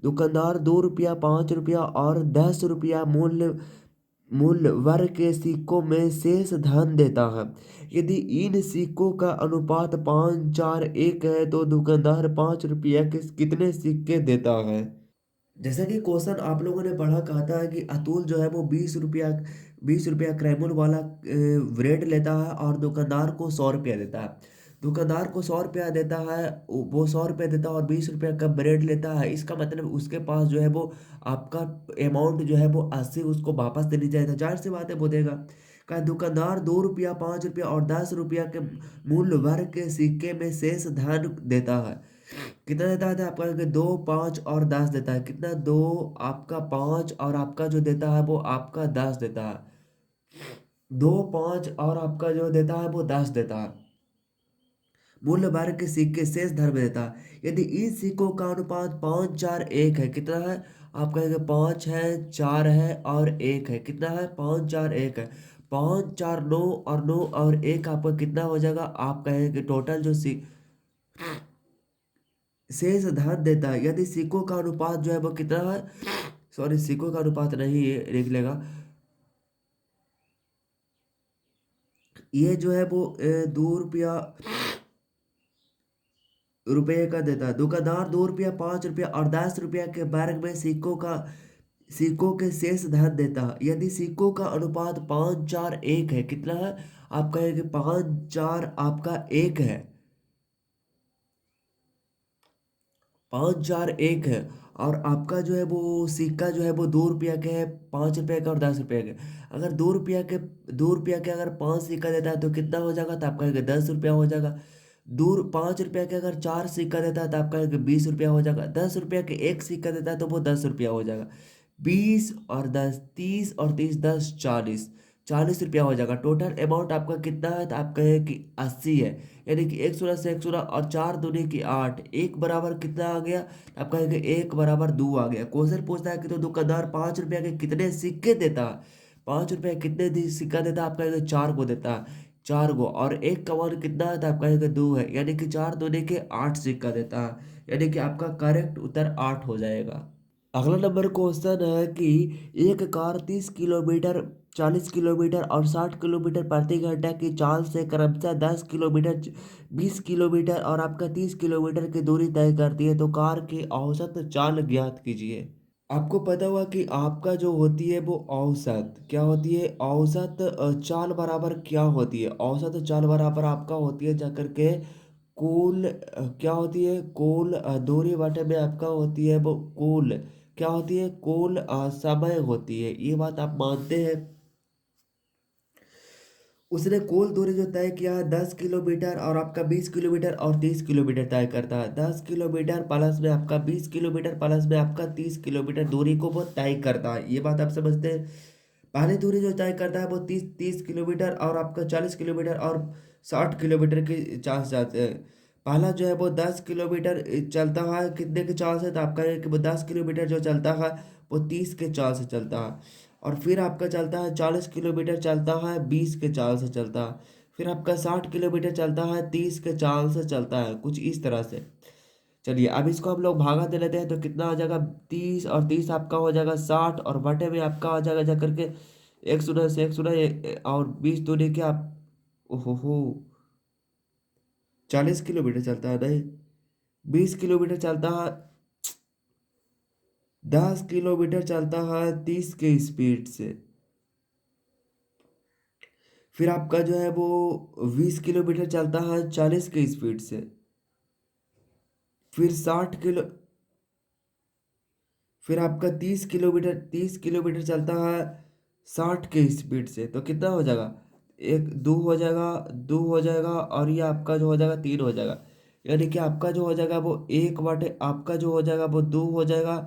दुकानदार 2 रुपया, 5 रुपया और 10 रुपया मूल्य मूल्य वर्ग के सिक्कों में शेष धन देता है। यदि इन सिक्कों का अनुपात 5:4:1 है तो दुकानदार 5 रुपया के कितने सिक्के देता है। जैसा कि क्वेश्चन आप लोगों ने पढ़ा, कहता है कि अतुल जो है वो 20 रुपया क्रैमुल वाला ब्रेड लेता है और दुकानदार को 100 रुपया देता है। दुकानदार को 100 रुपया देता है, वो 100 रुपया देता है और 20 रुपया का ब्रेड लेता है। इसका मतलब उसके पास जो है वो आपका अमाउंट जो है वो 80 उसको वापस देनी चाहिए था। जाहिर सी बात है वो देगा। का दुकानदार 2 रुपया, 5 रुपया और 10 रुपया के मूल्य वर्ग के सिक्के में शेष धन देता है। कितना देता है आपका, 2, 5 और 10 देता है। कितना, 2 आपका 5 और आपका जो देता है वो आपका 10 देता है। 2, 5 और आपका जो देता है वो 10 देता है। मूल्य वर्ग के सिक्के शेष धर्म देता है। यदि इन सिक्कों का अनुपात 5:4:1 है, कितना है, आप कहेंगे 5 है, 4 है और 1 है। कितना है, 5:4:1 है। 5 4 9 और 9 और 1 आपका कितना हो जाएगा, आप कहेंगे टोटल जो शेष धन देता है। यदि सिक्कों का अनुपात जो है वो कितना है, सॉरी सिक्कों का अनुपात नहीं है, लिख लेगा। ये जो है वो 2 रुपया रुपये का देता है। दुकानदार 2 रुपया, 5 रुपया और 10 रुपया के वर्ग में सिक्कों के शेष धन देता है। यदि सिक्कों का अनुपात 5:4:1 है, कितना है, आप कहेंगे 5:4 आपका 1 है। 5:4:1 है और आपका जो है वो सिक्का जो है वो 2 रुपया के है, 5 रुपये का और 10 रुपये के। अगर 2 रुपया के अगर 5 सिक्का देता है तो कितना हो जाएगा, तो आप कहेंगे 10 रुपया हो जाएगा। 5 रुपया के अगर 4 सिक्का देता है तो आप कहेंगे 20 रुपया हो जाएगा। 10 रुपया के एक सिक्का देता है तो वो 10 रुपया हो जाएगा। 20 और 10 30 और 30 10 40, 40 रुपया हो जाएगा। टोटल अमाउंट आपका कितना है, तो आप कहें कि 80 है। यानी कि 1 से 1 और 4 दूनी की 8, 1 बराबर कितना आ गया, आप कहेंगे 1 बराबर 2 आ गया। क्वेश्चन पूछता है कि तो दुकानदार 5 रुपया के कितने सिक्के देता है। 5 रुपया कितने सिक्का देता है, आप कहेंगे 4 को देता है। 4 को, और एक का मान कितना है, तो आप कहेंगे 2 है। यानी कि 4 दूनी के 8 सिक्का देता है। यानी कि आपका करेक्ट उत्तर 8 हो जाएगा। अगला नंबर क्वेश्चन है कि एक कार 30 किलोमीटर, 40 किलोमीटर और 60 किलोमीटर प्रति घंटा की चाल से क्रमशः 10 किलोमीटर, 20 किलोमीटर और आपका 30 किलोमीटर की दूरी तय करती है, तो कार की औसत चाल ज्ञात कीजिए। आपको पता होगा कि आपका जो होती है वो औसत क्या होती है, औसत चाल बराबर क्या होती है। औसत चाल बराबर आपका होती है जाकर के कुल क्या होती है, कुल दूरी बटे में आपका होती है वो कुल क्या होती है, कुल समय होती है। ये बात आप मानते हैं। उसने कुल दूरी जो तय किया है 10 किलोमीटर और आपका 20 किलोमीटर और 30 किलोमीटर तय करता है। 10 किलोमीटर प्लस में आपका 20 किलोमीटर प्लस में आपका 30 किलोमीटर दूरी को वो तय करता है। ये बात आप समझते हैं। पहली दूरी जो तय करता है वो 30 30 किलोमीटर और आपका 40 किलोमीटर और 60 किलोमीटर के चांस जाते हैं। पहला जो है वो 10 किलोमीटर चलता है, कितने के चाल से, तो आपका है कि वो 10 किलोमीटर जो चलता है वो 30 के चाल से चलता है। और फिर आपका चलता है 40 किलोमीटर चलता है 20 के चाल से चलता है। फिर आपका 60 किलोमीटर चलता है 30 के चाल से चलता है, कुछ इस तरह से। चलिए अब इसको हम लोग भागा दे लेते हैं तो कितना आ जाएगा 30, और 30 आपका हो जाएगा 60, और बटे में आपका आ जाएगा जा करके एक शून्य से एक शून्य, और 20 दूनी के आप, ओहो, 40 किलोमीटर चलता है नहीं, 20 किलोमीटर चलता है, 10 किलोमीटर चलता है 30 के स्पीड से। फिर आपका जो है वो 20 किलोमीटर चलता है 40 के स्पीड से। फिर 60 किलो, फिर आपका 30 किलोमीटर चलता है 60 के स्पीड से। तो कितना हो जाएगा, एक दो हो जाएगा, दो हो जाएगा, और ये आपका जो हो जाएगा 3 हो जाएगा। यानी कि आपका जो हो जाएगा वो 1/, आपका जो हो जाएगा वो 2 हो जाएगा,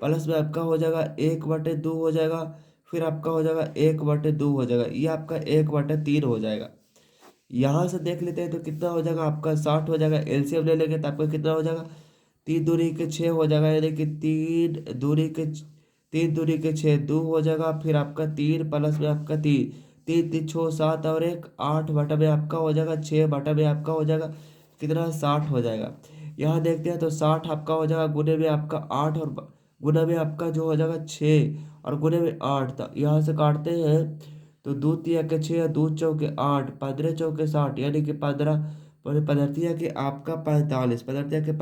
प्लस में आपका हो जाएगा 1/2 हो जाएगा, फिर आपका हो जाएगा 1/2 हो जाएगा, ये आपका 1/3 हो जाएगा। यहाँ से देख लेते हैं तो कितना हो जाएगा आपका 60 हो जाएगा, एलसीएम ले लेंगे तो आपका कितना हो जाएगा, 3 दूनी के 6 हो जाएगा, यानी कि 3 दूनी के 6, 2 हो जाएगा, फिर आपका 3 प्लस में आपका 3, 3 3 6 7, और एक 8/, में आपका हो जाएगा 6/, में आपका हो जाएगा कितना, 60 हो जाएगा। यहाँ देखते हैं तो 60 आपका हो जाएगा गुने में आपका 8, और गुना में आपका जो हो जाएगा 6, और गुने में 8 था, यहाँ से काटते हैं तो 2 3 के 6, 2 चौके 8, 15 चौके 60, यानी कि 15, पधरतिया के आपका 45, पधरतिया के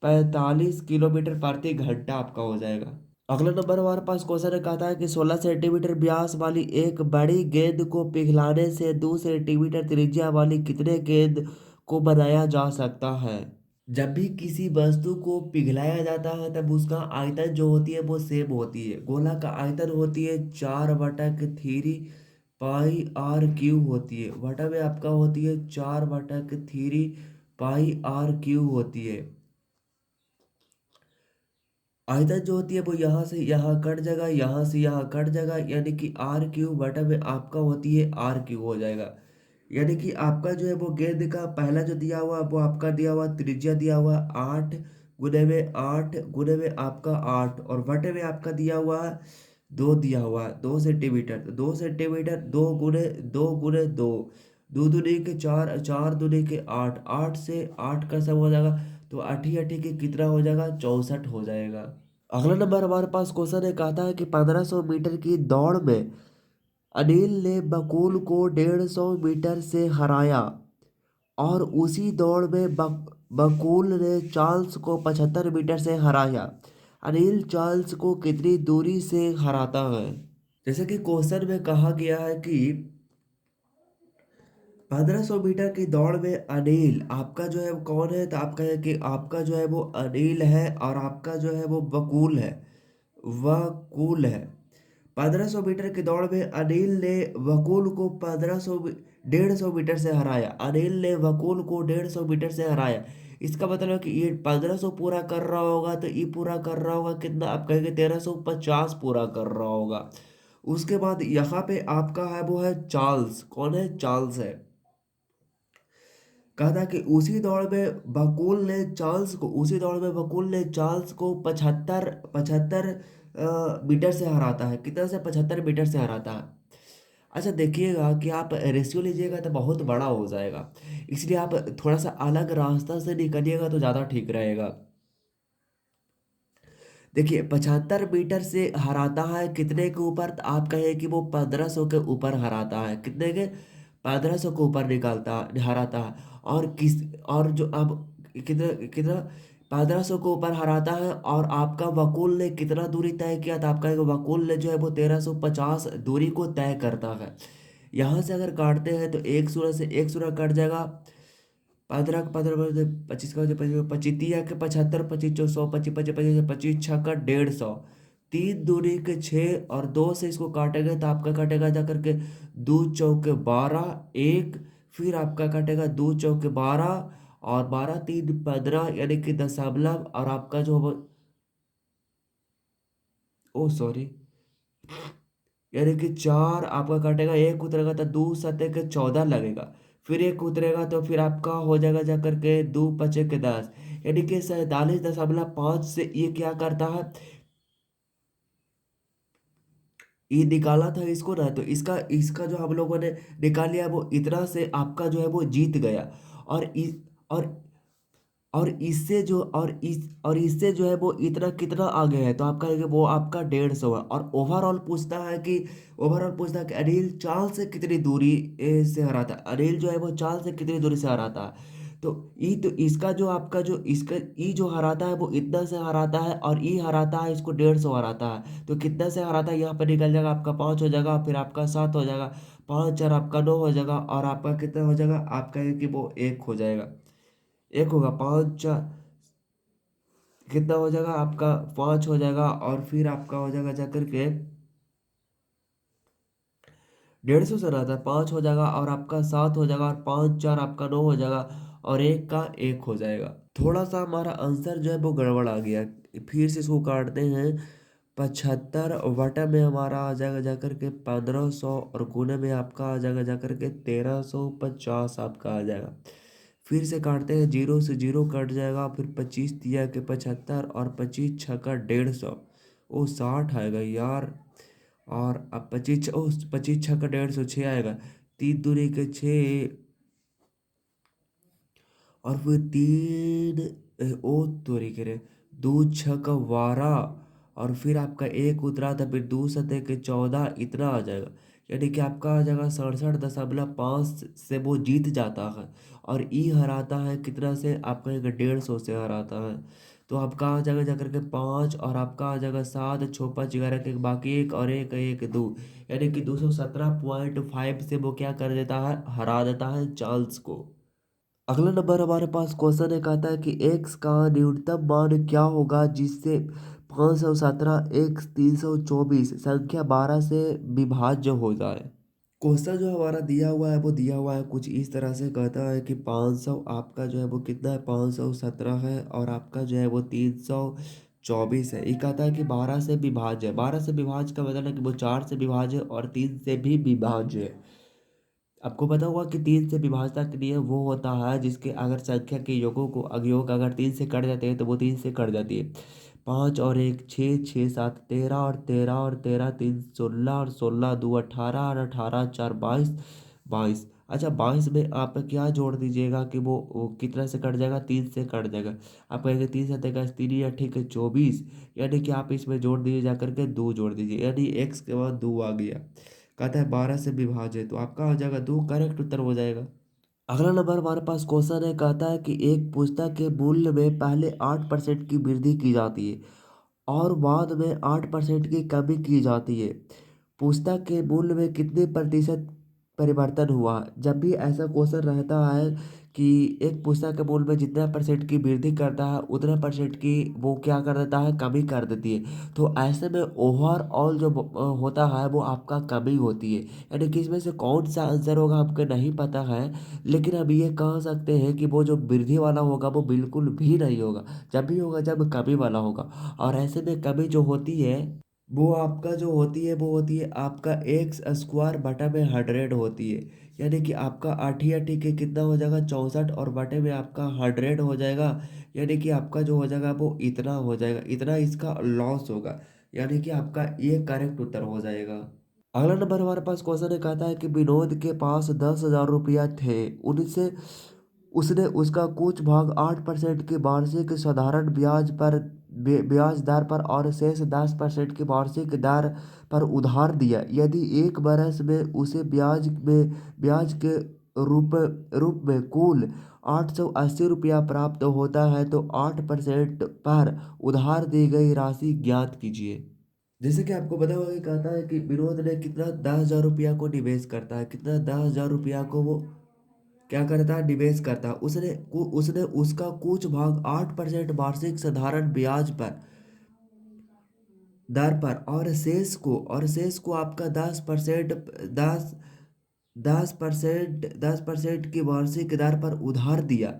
45 किलोमीटर प्रति घंटा आपका हो जाएगा। अगला नंबर हमारे पास क्वेश्चन है, कहता है कि 16 सेंटीमीटर व्यास वाली एक बड़ी गेंद को पिघलाने से 2 सेंटीमीटर त्रिज्या वाली कितने गेंद को बनाया जा सकता है। जब भी किसी वस्तु को पिघलाया जाता है तब उसका आयतन जो होती है वो सेम होती है। गोला का आयतन होती है 4/3 पाई r क्यू होती है, बटा में आपका होती है 4/3 पाई r क्यू होती है। आयतन जो होती है वो यहाँ से यहाँ कट जाएगा, यहाँ से यहाँ कट जाएगा, यानी कि r क्यू बटा में आपका होती है r क्यू हो जाएगा। यानी कि आपका जो है वो गेंद का पहला जो दिया हुआ वो आपका दिया हुआ त्रिज्या दिया हुआ 8, गुने में 8, गुने में आपका 8, और बटे में आपका दिया हुआ 2 दिया हुआ 2 सेंटीमीटर, तो 2 सेंटीमीटर, 2 गुने 2 2 दूनी के 4, 4 दूनी के 8, 8 से 8 का सब हो जाएगा, तो 8 के कितना हो जाएगा, 64 हो जाएगा। अगला नंबर हमारे पास क्वेश्चन है, कहता है कि 1500 मीटर की दौड़ में अनिल ने बकुल को 150 मीटर से हराया, और उसी दौड़ में बकुल ने चार्ल्स को 75 मीटर से हराया। अनिल चार्ल्स को कितनी दूरी से हराता है। जैसे कि क्वेश्चन में कहा गया है कि 1500 मीटर की दौड़ में अनिल आपका जो है वो कौन है, तो आपका है कि आपका जो है वो अनिल है, और आपका जो है वो बकुल है, वकुल है। 1500 मीटर की दौड़ में अनिल ने वकुल को 150 मीटर से हराया। अनिल ने वकुल को 150 मीटर से हराया। इसका मतलब है कि ये 1500 पूरा कर रहा होगा, तो ये पूरा कर रहा होगा कितना, आप कहेंगे 1350 पूरा कर रहा होगा। उसके बाद यहाँ पे आपका है वो है चार्ल्स, कौन है, चार्ल्स है। कहा था कि उसी दौड़ में बकुल ने चार्ल्स को 75 मीटर से हराता है। कितना से, 75 मीटर से हराता है। अच्छा देखिएगा कि आप रेशियो लीजिएगा तो बहुत बड़ा हो जाएगा, इसलिए आप थोड़ा सा अलग रास्ता से निकलिएगा तो ज़्यादा ठीक रहेगा। देखिए 75 मीटर से हराता है कितने के ऊपर, तो आप कहें कि वो 1500 के ऊपर हराता है, कितने के, 1500 के ऊपर निकालता हराता है। और किस, और जो अब कितना कितना 1500 के ऊपर हराता है, और आपका वकुल ने कितना दूरी तय किया था, आपका वकुल ने जो है वो 1350 दूरी को तय करता है। यहाँ से अगर काटते हैं तो एक सूरज से एक सूरज कट जाएगा, 15 15 25 का 25 25 पचहत्तर 75 25 25 25 छक्का 150, 3 दूनी के 6, और 2 से इसको काटेंगे तो आपका कटेगा जा करके 2 चौके 12, एक, फिर आपका कटेगा 2 चौके 12, और 12 3 15, यानी कि दशमलव, और आपका जो ओ सॉरी, यानी कि 4 आपका कटेगा, एक उतरेगा तो 2 7 के 14 लगेगा, फिर एक उतरेगा तो फिर आपका हो जाएगा जा करके 2 5 के 10, यानी कि 47.5 से ये क्या करता है, ये निकाला था इसको ना, तो इसका इसका जो हम लोगों ने निकाल लिया वो इतना से आपका जो है वो जीत गया। और इस और और इससे जो है वो इतना कितना आगे है, तो आपका है कि वो आपका 150 है। और ओवरऑल पूछता है कि अनिल चाल से कितनी दूरी से हराता है। अनिल जो है वो चाल से कितनी दूरी से हराता है। तो इसका जो आपका जो इसका ई जो हराता है वो इतना से हराता है, और ई हराता है इसको 150 हराता है। तो कितना से हराता है यहाँ पर निकल जाएगा, आपका 5 हो जाएगा, फिर आपका 7 हो जाएगा, 5 4 आपका 9 हो जाएगा, और आपका कितना हो जाएगा, आपका है कि वो 1 हो जाएगा। एक होगा 5 4, कितना हो जाएगा आपका 5 हो जाएगा, और फिर आपका हो जाएगा जाकर के 150 से रहता है, 5 हो जाएगा, और आपका 7 हो जाएगा, और 5 4 आपका 9 हो जाएगा, और एक का 1 हो जाएगा। थोड़ा सा हमारा आंसर जो है वो गड़बड़ आ गया। फिर से इसको काटते हैं। 75 वटा में हमारा आ जाएगा जाकर के 1500, और गुने में आपका आ जाएगा जाकर के 1350 आपका आ जाएगा। फिर से काटते हैं, जीरो से जीरो कट जाएगा, फिर 25 दिया के 75, और 25 छक्का 150, ओ 60 आएगा यार। और अब 25 छक्का 150 6 आएगा। तीन दूनी के 6, और फिर तीन ओ तोरी के रे, दो छक्का 12, और फिर आपका एक उतरा था, फिर दो सतह के 14, इतना आ जाएगा। यानी कि आपका आ जाएगा 67.5 से वो जीत जाता है। और ई हराता है कितना से, आपका 150 से हराता है। तो आपका आ जाएगा जाकर के 5, और आपका आ जाएगा 7 6 5 11 के बाकी एक, और एक एक दो, यानी कि 217.5 से वो क्या कर देता है, हरा देता है चार्ल्स को। अगला नंबर हमारे पास क्वेश्चन एक आता है कि एक्स का न्यूनतम मान क्या होगा जिससे 517 एक्स 324 संख्या 12 से विभाज्य हो जाए। क्वेश्चन जो हमारा दिया हुआ है वो दिया हुआ है कुछ इस तरह से, कहता है कि 500 आपका जो है वो कितना है, 517 है, और आपका जो है वो 324 है। ये कहता है कि 12 से विभाज्य है। 12 से विभाज्य का मतलब है कि वो 4 से विभाज्य है, और 3 से भी विभाज्य है। आपको पता होगा कि 3 से विभाज्यता के लिए वो होता है जिसके अगर संख्या के योगों को अवयव अगर 3 से कट जाते हैं तो वो 3 से कट जाती है। 5 और 1 6, 6 7 13, और 13 और 13 3 16, और 16 2 18, और 18 4 22, 22। अच्छा, 22 में आप क्या जोड़ दीजिएगा कि वो कितना से कट जाएगा, 3 से कट जाएगा। आप कहेंगे 3 से का 3 या ठीक है 24, यानी कि आप इसमें जोड़ दीजिए जाकर के 2 जोड़ दीजिए, यानी एक्स के बाद 2 आ गया। कहता है 12 से विभाजित, तो आपका हो जाएगा 2, करेक्ट उत्तर हो जाएगा। अगला नंबर हमारे पास क्वेश्चन है, कहता है कि एक पुस्तक के मूल्य में पहले 8% की वृद्धि की जाती है और बाद में 8% की कमी की जाती है। पुस्तक के मूल्य में कितने प्रतिशत परिवर्तन हुआ। जब भी ऐसा क्वेश्चन रहता है कि एक पुस्तक के मूल्य में जितना परसेंट की वृद्धि करता है उतना परसेंट की वो क्या कर देता है, कमी कर देती है। तो ऐसे में ओवरऑल जो होता है वो आपका कमी होती है। यानी कि इसमें से कौन सा आंसर होगा हमको नहीं पता है, लेकिन हम ये कह सकते हैं कि वो जो वृद्धि वाला होगा वो बिल्कुल भी नहीं होगा। जब भी होगा जब कमी वाला होगा। और ऐसे में कमी जो होती है वो आपका जो होती है वो होती है आपका एक्स स्क्वायर बटा में 100 होती है। यानी कि आपका आठी आठी के कितना हो जाएगा 64, और बटे में आपका 100 हो जाएगा। यानी कि आपका जो हो जाएगा वो इतना हो जाएगा, इतना इसका लॉस होगा। यानी कि आपका ये करेक्ट उत्तर हो जाएगा। अगला नंबर हमारे पास क्वेश्चन है, कहता है कि विनोद के पास 10,000 रुपया थे, उनसे उसने उसका कुछ भाग 8% के वार्षिक साधारण ब्याज दर पर और शेष 10% के वार्षिक दर पर उधार दिया। यदि एक बरस में उसे ब्याज के रूप में कुल 880 रुपया प्राप्त होता है, तो 8% पर उधार दी गई राशि ज्ञात कीजिए। जैसे कि आपको पता होगा कि कहता है कि विनोद ने कितना 10,000 रुपया को निवेश करता है, कितना 10,000 रुपया को वो क्या करता है, निवेश करता है। उसने उसका कुछ भाग 8% वार्षिक साधारण ब्याज पर दर पर, और शेष को आपका 10% की वार्षिक दर पर उधार दिया।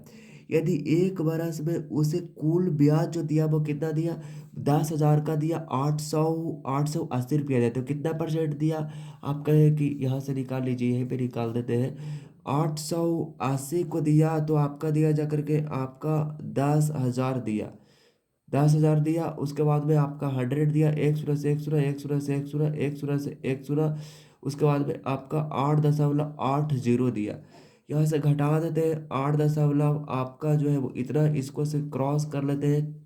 यदि एक बरस में उसे कुल ब्याज जो दिया वो कितना दिया, 10,000 का दिया, 880 रुपया दिया, तो कितना परसेंट दिया। आप कहें कि यहाँ से निकाल लीजिए, यहीं पे निकाल देते हैं। 880 को दिया तो आपका दिया जा करके आपका 10,000 दिया, 10,000 दिया। उसके बाद में आपका 100 दिया, एक शून्य से एक शून्य, एक शून्य से एक शून्य, एक शून्य से एक शून्य। उसके बाद में आपका 8.80 दिया। यहाँ से घटा देते हैं 8 दशमलव आपका जो है वो इतना, इसको से क्रॉस कर लेते हैं।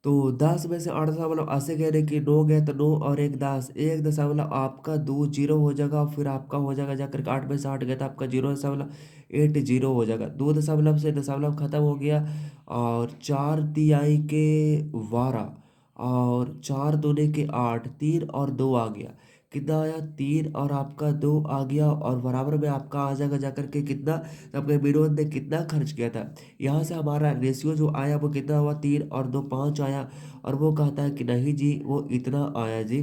तो 10 में से 8 दशमलव 80 गए कि 9 गए तो 9 और 1 10, 1 दशमलव आपका 2 जीरो हो जाएगा। फिर आपका हो जाएगा जाकर के 8 में से 8 गए तो आपका 0.80 हो जाएगा। 2 दशमलव से दशमलव खत्म हो गया। और 4 तिहाई के 12 और 4 दूने के 8, 3 और 2 आ गया। कितना आया? 3 और आपका 2 आ गया। और बराबर में आपका आ जाएगा जाकर के कितना, तो आपके विनोद ने कितना खर्च किया था। यहाँ से हमारा रेशियो जो आया वो कितना हुआ? 3 और 2 5 आया। और वो कहता है कि नहीं जी वो इतना आया जी।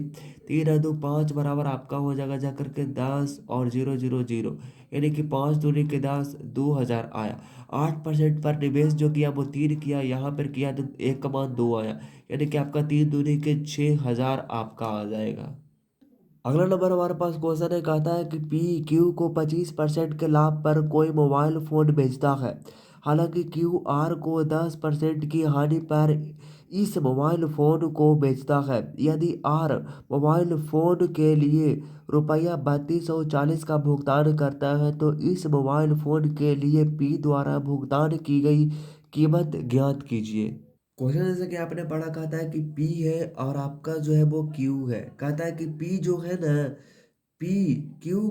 3 और 2 5 बराबर आपका हो जाएगा जाकर के 10 और 0 0 0, यानी कि 5 दूनी के 10, 2,000 आया। 8% पर निवेश जो किया वो 3 किया, यहाँ पर किया तो 1,2 आया, यानी कि आपका 3 दूनी के 6,000 आपका आ जाएगा। अगला नंबर हमारे पास क्वेश्चन है, कहता है कि पी क्यू को 25% के लाभ पर कोई मोबाइल फोन बेचता है। हालांकि क्यू आर को 10% की हानि पर इस मोबाइल फोन को बेचता है। यदि आर मोबाइल फोन के लिए रुपया 3240 का भुगतान करता है तो इस मोबाइल फोन के लिए पी द्वारा भुगतान की गई कीमत ज्ञात कीजिए। क्वेश्चन जैसे कि आपने पढ़ा, कहता है कि पी है और आपका जो है वो क्यू है। कहता है कि पी जो है ना, पी क्यू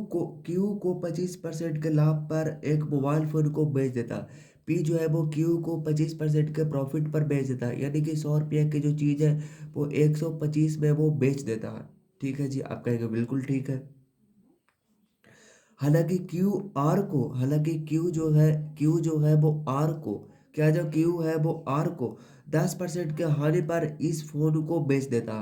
को 25% के लाभ पर एक मोबाइल फोन को बेच देता। पी जो है वो क्यू को 25% के प्रॉफिट पर बेच देता है, यानी कि 100 रुपये की जो चीज़ है वो 125 में वो बेच देता है। ठीक है जी, आप कहेंगे बिल्कुल ठीक है। हालांकि क्यू जो है वो आर को, क्या जो क्यू है वो आर को 10% के हानि पर इस फोन को बेच देता।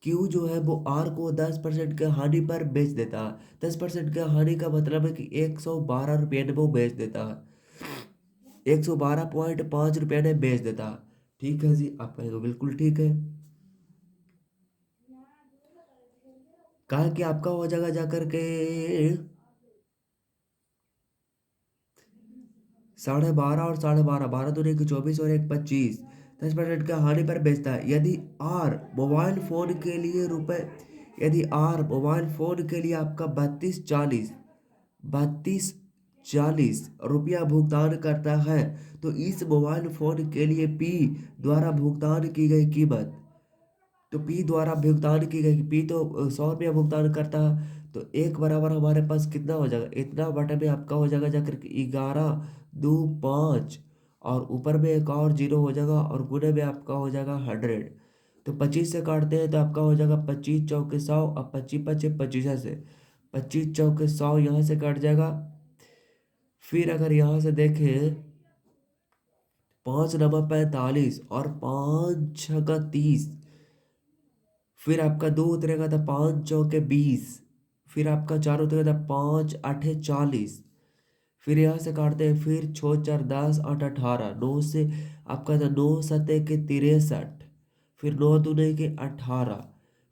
क्यू जो है वो आर को 10% के हानि पर बेच देता। 10% के हानि का मतलब है कि 112 रुपये में वो बेच देता। 112.5 रुपये में बेच देता। ठीक है जी, आप कहेंगे बिल्कुल ठीक है। कहा कि आपका हो जाएगा जाकर के 12.5 और 12.5, 12 दूनी के 24 और 1 25, 10% का हानि पर बेचता है। यदि आर मोबाइल फोन के लिए आपका 3240 रुपया भुगतान करता है तो इस मोबाइल फोन के लिए पी द्वारा भुगतान की गई कीमत, तो पी द्वारा भुगतान की गई, पी तो 100 रुपया भुगतान करता है, तो एक बराबर हमारे पास कितना हो जाएगा? इतना बटे में आपका हो जाएगा जाकर के 11 2 5, और ऊपर में एक और जीरो हो जाएगा और गुणे में आपका हो जाएगा 100। तो 25 से काटते हैं तो आपका हो जाएगा 25 चौके 100 और 25 25 से 25 चौके 100 यहाँ से कट जाएगा। फिर अगर यहाँ से देखें 5 9 45 और 5 6 30, फिर आपका 2 उतरेगा तो 5 चौके 20, फिर आपका 4 उतरेगा तो 5 8 40। फिर यहाँ से काटते हैं, फिर 6 4 10 8 18, 9 से आपका तो 9 7 के 63, फिर 9 दूने के 18,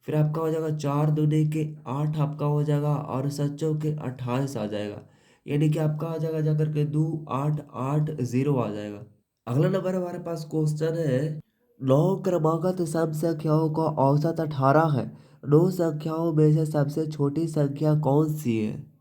फिर आपका हो जाएगा 4 दूने के 8 आपका हो जाएगा और 7 चौके 28 आ जाएगा, यानी कि आपका आ जाएगा जाकर के 2880 आ जाएगा। अगला नंबर हमारे पास क्वेश्चन है, 9 क्रमागत सम संख्याओं का औसत 18 है। 9 संख्याओं में से सबसे छोटी संख्या कौन सी है?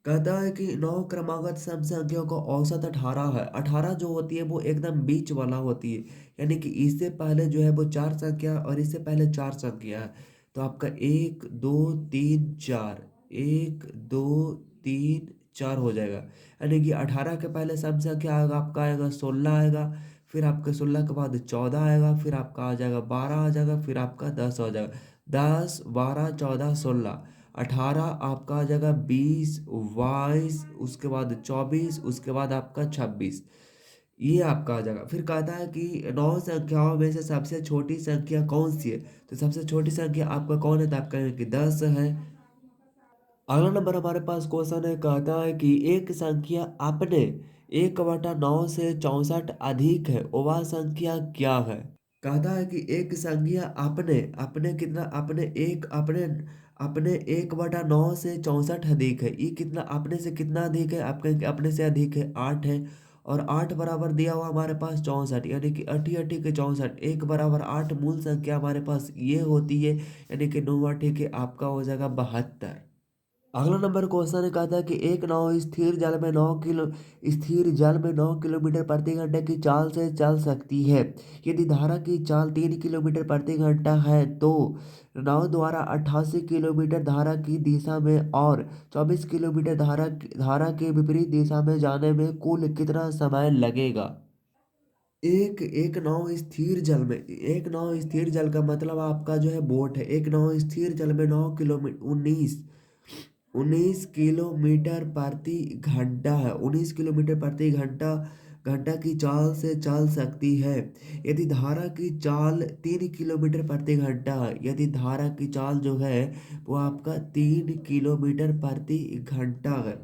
कहता है कि 9 क्रमागत सम संख्याओं का औसत 18 है। 18 जो होती है वो एकदम बीच वाला होती है, यानी कि इससे पहले जो है वो 4 संख्या और इससे पहले 4 संख्या है। तो आपका 1 2 3 4, 1 2 3 4 हो जाएगा, यानी कि 18 के पहले सम संख्या आएगा, आपका आएगा 16 आएगा। फिर आपके 16 के बाद 14 आएगा, फिर आपका आ जाएगा 12 आ जाएगा, फिर आपका 10 हो जाएगा। 10 12 14 16, 18 आपका आ जाएगा 20 22, उसके बाद 24, उसके बाद आपका 26, ये आपका आ जाएगा। फिर कहता है कि 9 संख्याओं में से सबसे छोटी संख्या कौन सी है? तो सबसे छोटी संख्या आपका कौन है? तो आप कहेंगे कि 10 है। अगला नंबर हमारे पास क्वेश्चन है, कहता है कि एक संख्या अपने 1/9 से 64 अधिक है, वह संख्या क्या है? कहता है कि एक संज्ञा अपने अपने कितना, अपने 1/9 से 64 अधिक है। ये कितना अपने से कितना अधिक है? आपके अपने से अधिक है 8 है। और 8 बराबर दिया हुआ हमारे पास 64, यानी कि 80 80 के 64, 1/8 मूल संख्या हमारे पास ये होती है, यानी कि 9 8 के आपका हो जाएगा 72। अगला नंबर क्वेश्चन कहता है कि एक नाव स्थिर जल में 9 किलोमीटर प्रति घंटे की चाल से चल सकती है। यदि धारा की चाल 3 किलोमीटर प्रति घंटा है तो नाव द्वारा 88 किलोमीटर धारा की दिशा में और 24 किलोमीटर धारा के विपरीत दिशा में जाने में कुल कितना समय लगेगा। एक नाव स्थिर जल का मतलब आपका जो है बोट है। एक नाव स्थिर जल में 9 किलोमीटर 19 किलोमीटर प्रति घंटा है। 19 किलोमीटर प्रति घंटा घंटा की चाल से चल सकती है। यदि धारा की चाल 3 किलोमीटर प्रति घंटा है, यदि धारा की चाल जो है वो आपका 3 किलोमीटर प्रति घंटा है,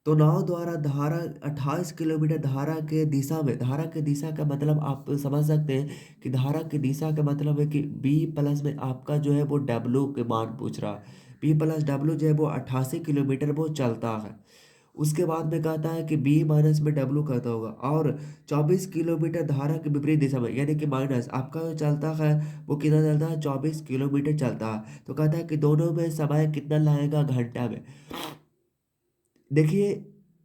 तो नाव द्वारा धारा 28 किलोमीटर धारा के दिशा का मतलब आप समझ सकते हैं कि धारा की दिशा का मतलब है कि बी प्लस में आपका जो है वो डब्लू के मान पूछ रहा है। बी प्लस डब्लू जो है वो 88 किलोमीटर वो चलता है। उसके बाद में कहता है कि बी माइनस में डब्लू कहता होगा और 24 किलोमीटर धारा के विपरीत दिशा में यानी कि माइनस आपका जो चलता है वो कितना चलता है 24 किलोमीटर चलता है। तो कहता है कि दोनों में समय कितना लगेगा घंटा में। देखिए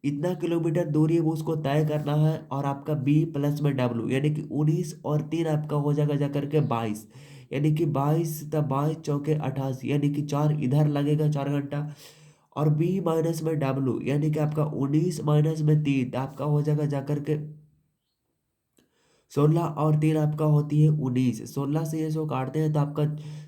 इतना किलोमीटर दूरी है वो उसको तय करना है और आपका बी प्लस में डब्लू यानी कि 19 और 3 आपका हो जाएगा जा करके 22 यानी कि 22 × 22 = 88 यानी कि 4 इधर लगेगा 4 घंटा। और बी माइनस में डब्लू यानी कि आपका 19 - 3 आपका हो जाएगा जा करके 16 और 3 आपका होती है 19। 16 से ये 100 काटते हैं तो आपका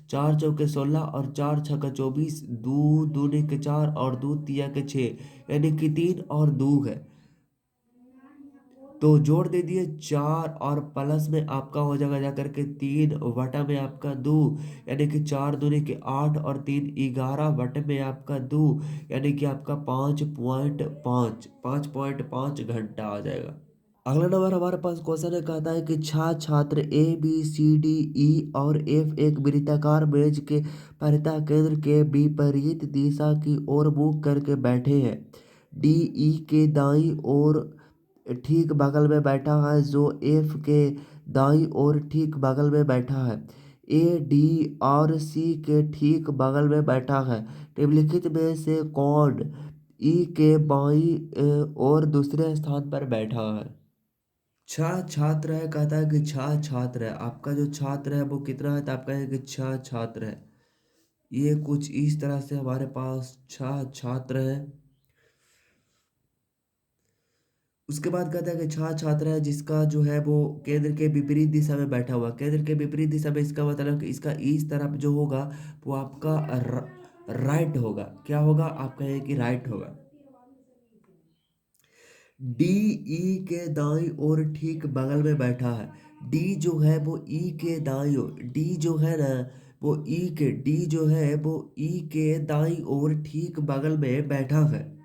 4 × 4 = 16 और 4 × 6 = 24 दो दूनी के 4 और दो तिया के 6 यानी कि 3 और 2 है। तो जोड़ दे दिए 4 और प्लस में आपका हो जाएगा जा करके 3 बटा में आपका 2 यानी कि 4 दूनी के 8 और 3 11 बटे में आपका 2 यानी कि आपका 5.5 घंटा आ जाएगा। अगला नंबर हमारे पास क्वेश्चन है कहता है कि छात्र ABCDE और F एक वृत्ताकार मेज के परितः केंद्र के विपरीत दिशा की ओर मुख करके बैठे हैं। DE के दाईं ओर ठीक बगल में बैठा है जो F के दाईं ओर ठीक बगल में बैठा है। AD और C के ठीक बगल में बैठा है। निम्नलिखित में से कौन E के बाईं ओर दूसरे स्थान पर बैठा है। छात्र है कहता है कि छात्र है आपका जो छात्र है वो कितना है तो आपका है कि छात्र है। ये कुछ इस तरह से हमारे पास छात्र है। उसके बाद कहता है कि छात्र है जिसका जो है वो केंद्र के विपरीत दिशा में बैठा हुआ। केंद्र के विपरीत दिशा में इसका मतलब कि इसका इस तरफ जो होगा वो आपका राइट होगा। क्या होगा आप कहें कि राइट होगा। डी ई के दाईं ओर ठीक बगल में बैठा है। डी जो है वो ई के दाईं ओर डी जो है ना वो ई के डी जो है वो ई के दाईं ओर ठीक बगल में बैठा है।